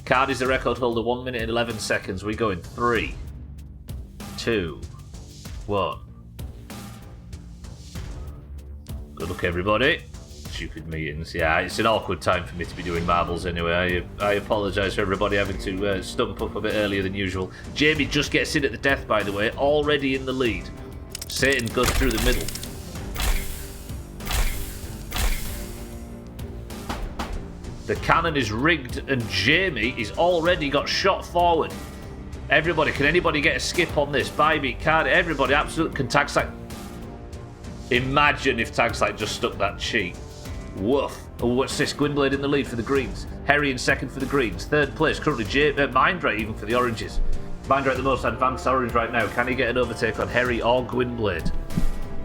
Cardi's the record holder, 1 minute and 11 seconds. We go in 3, 2, 1. Good luck, everybody. Stupid meetings. Yeah, it's an awkward time for me to be doing marbles anyway. I apologise for everybody having to stump up a bit earlier than usual. Jamie just gets in at the death, by the way, already in the lead. Satan goes through the middle. The cannon is rigged and Jamie is already got shot forward. Everybody, can anybody get a skip on this? Bybee, can't everybody absolutely can Tagsack. Imagine if Tagsack just stuck that cheat. Woof. Oh, what's this? Gwynblade in the lead for the Greens. Harry in second for the Greens. Third place, currently Mindray even for the Oranges. Mindray the most advanced orange right now. Can he get an overtake on Harry or Gwynblade?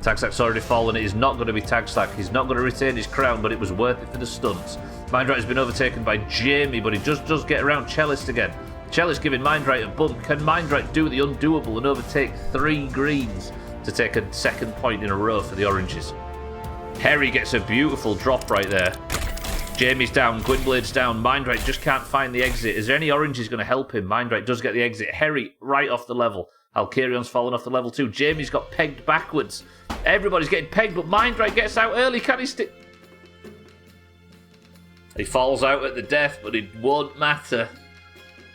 Tagsack's already fallen. It is not going to be Tagsack. He's not going to retain his crown, but it was worth it for the stunts. Mindray has been overtaken by Jamie, but he just does get around Cellist again. Cellist giving Mindray a bump. Can Mindray do the undoable and overtake 3 Greens to take a second point in a row for the Oranges? Harry gets a beautiful drop right there. Jamie's down, Gwynblade's down, Mindray just can't find the exit. Is there any Oranges going to help him? Mindray does get the exit. Harry right off the level. Alcarion's fallen off the level too. Jamie's got pegged backwards. Everybody's getting pegged, but Mindray gets out early. Can he stick? He falls out at the death, but it won't matter.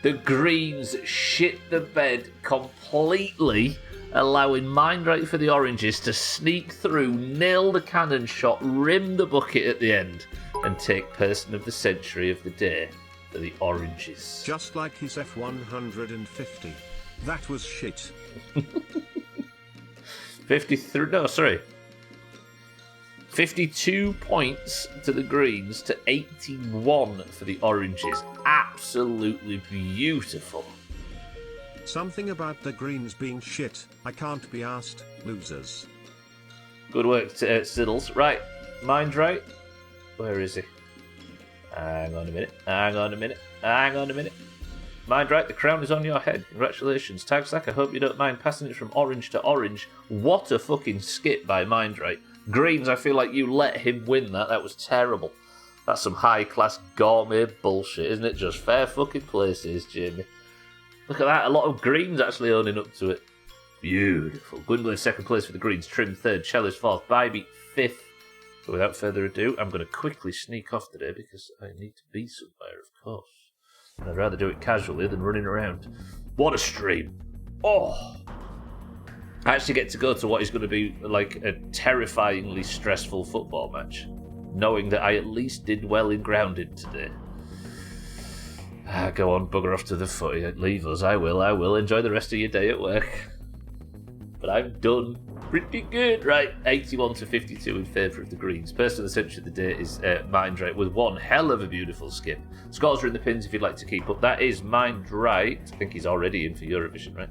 The Greens shit the bed completely, allowing Mindray for the Oranges to sneak through, nail the cannon shot, rim the bucket at the end, and take person of the century of the day for the Oranges. Just like his F-150. That was shit. 52 points to the Greens to 81 for the Oranges. Absolutely beautiful. Something about the Greens being shit. I can't be asked, losers. Good work, Siddles. Right, Mindray. Where is he? Hang on a minute. Mindray, the crown is on your head. Congratulations. Tagsack, I hope you don't mind passing it from orange to orange. What a fucking skip by Mindray. Greens, I feel like you let him win that. That was terrible. That's some high-class gourmet bullshit, isn't it? Just fair fucking places, Jamie. Look at that. A lot of Greens actually owning up to it. Beautiful. Gwynblade second place for the Greens. Trim third. Cellist fourth. Bybee fifth. But without further ado, I'm going to quickly sneak off today because I need to be somewhere, of course. And I'd rather do it casually than running around. What a stream. Oh. I actually get to go to what is going to be like a terrifyingly stressful football match, knowing that I at least did well in grounded today. Go on, bugger off to the footy. Leave us. I will. Enjoy the rest of your day at work. But I'm done. Pretty good. Right, 81 to 52 in favour of the Greens. Person of the century of the day is Mindray with one hell of a beautiful skip. Scores are in the pins if you'd like to keep up. That is Mindray. I think he's already in for Eurovision, right?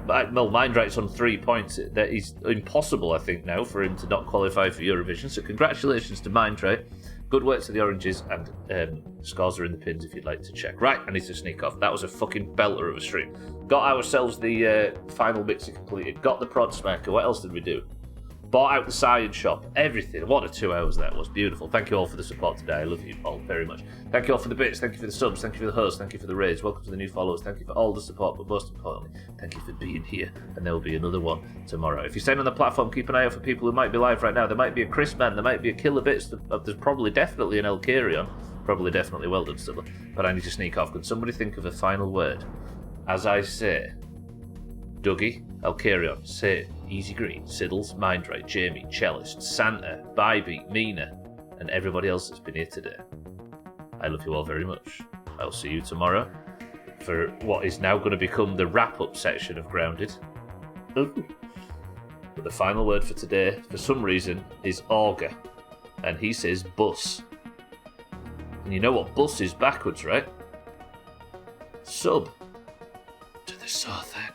Well, Mindray's on 3 points. That is impossible, I think, now for him to not qualify for Eurovision. So congratulations to Mindray. Good work to the Oranges, and scores are in the pins if you'd like to check. Right, I need to sneak off. That was a fucking belter of a stream. Got ourselves the final mixer completed. Got the prod smacker. What else did we do? Bought out the science shop. Everything. What a 2 hours that was. Beautiful. Thank you all for the support today. I love you all very much. Thank you all for the bits. Thank you for the subs. Thank you for the hosts. Thank you for the raids. Welcome to the new followers. Thank you for all the support. But most importantly, thank you for being here. And there will be another one tomorrow. If you're staying on the platform, keep an eye out for people who might be live right now. There might be a Chris Man. There might be a Killer Bits. There's probably definitely an Elkarion. Probably definitely well done, Stubbler. But I need to sneak off. Can somebody think of a final word? As I say, Dougie, Elkarion, say it. Easy Green, Siddles, Mindray, Jamie, Cellist, Santa, Bybee, Mina, and everybody else that's been here today. I love you all very much. I'll see you tomorrow for what is now going to become the wrap-up section of Grounded. But the final word for today, for some reason, is Auger. And he says bus. And you know what bus is backwards, right? Sub to the Sothak.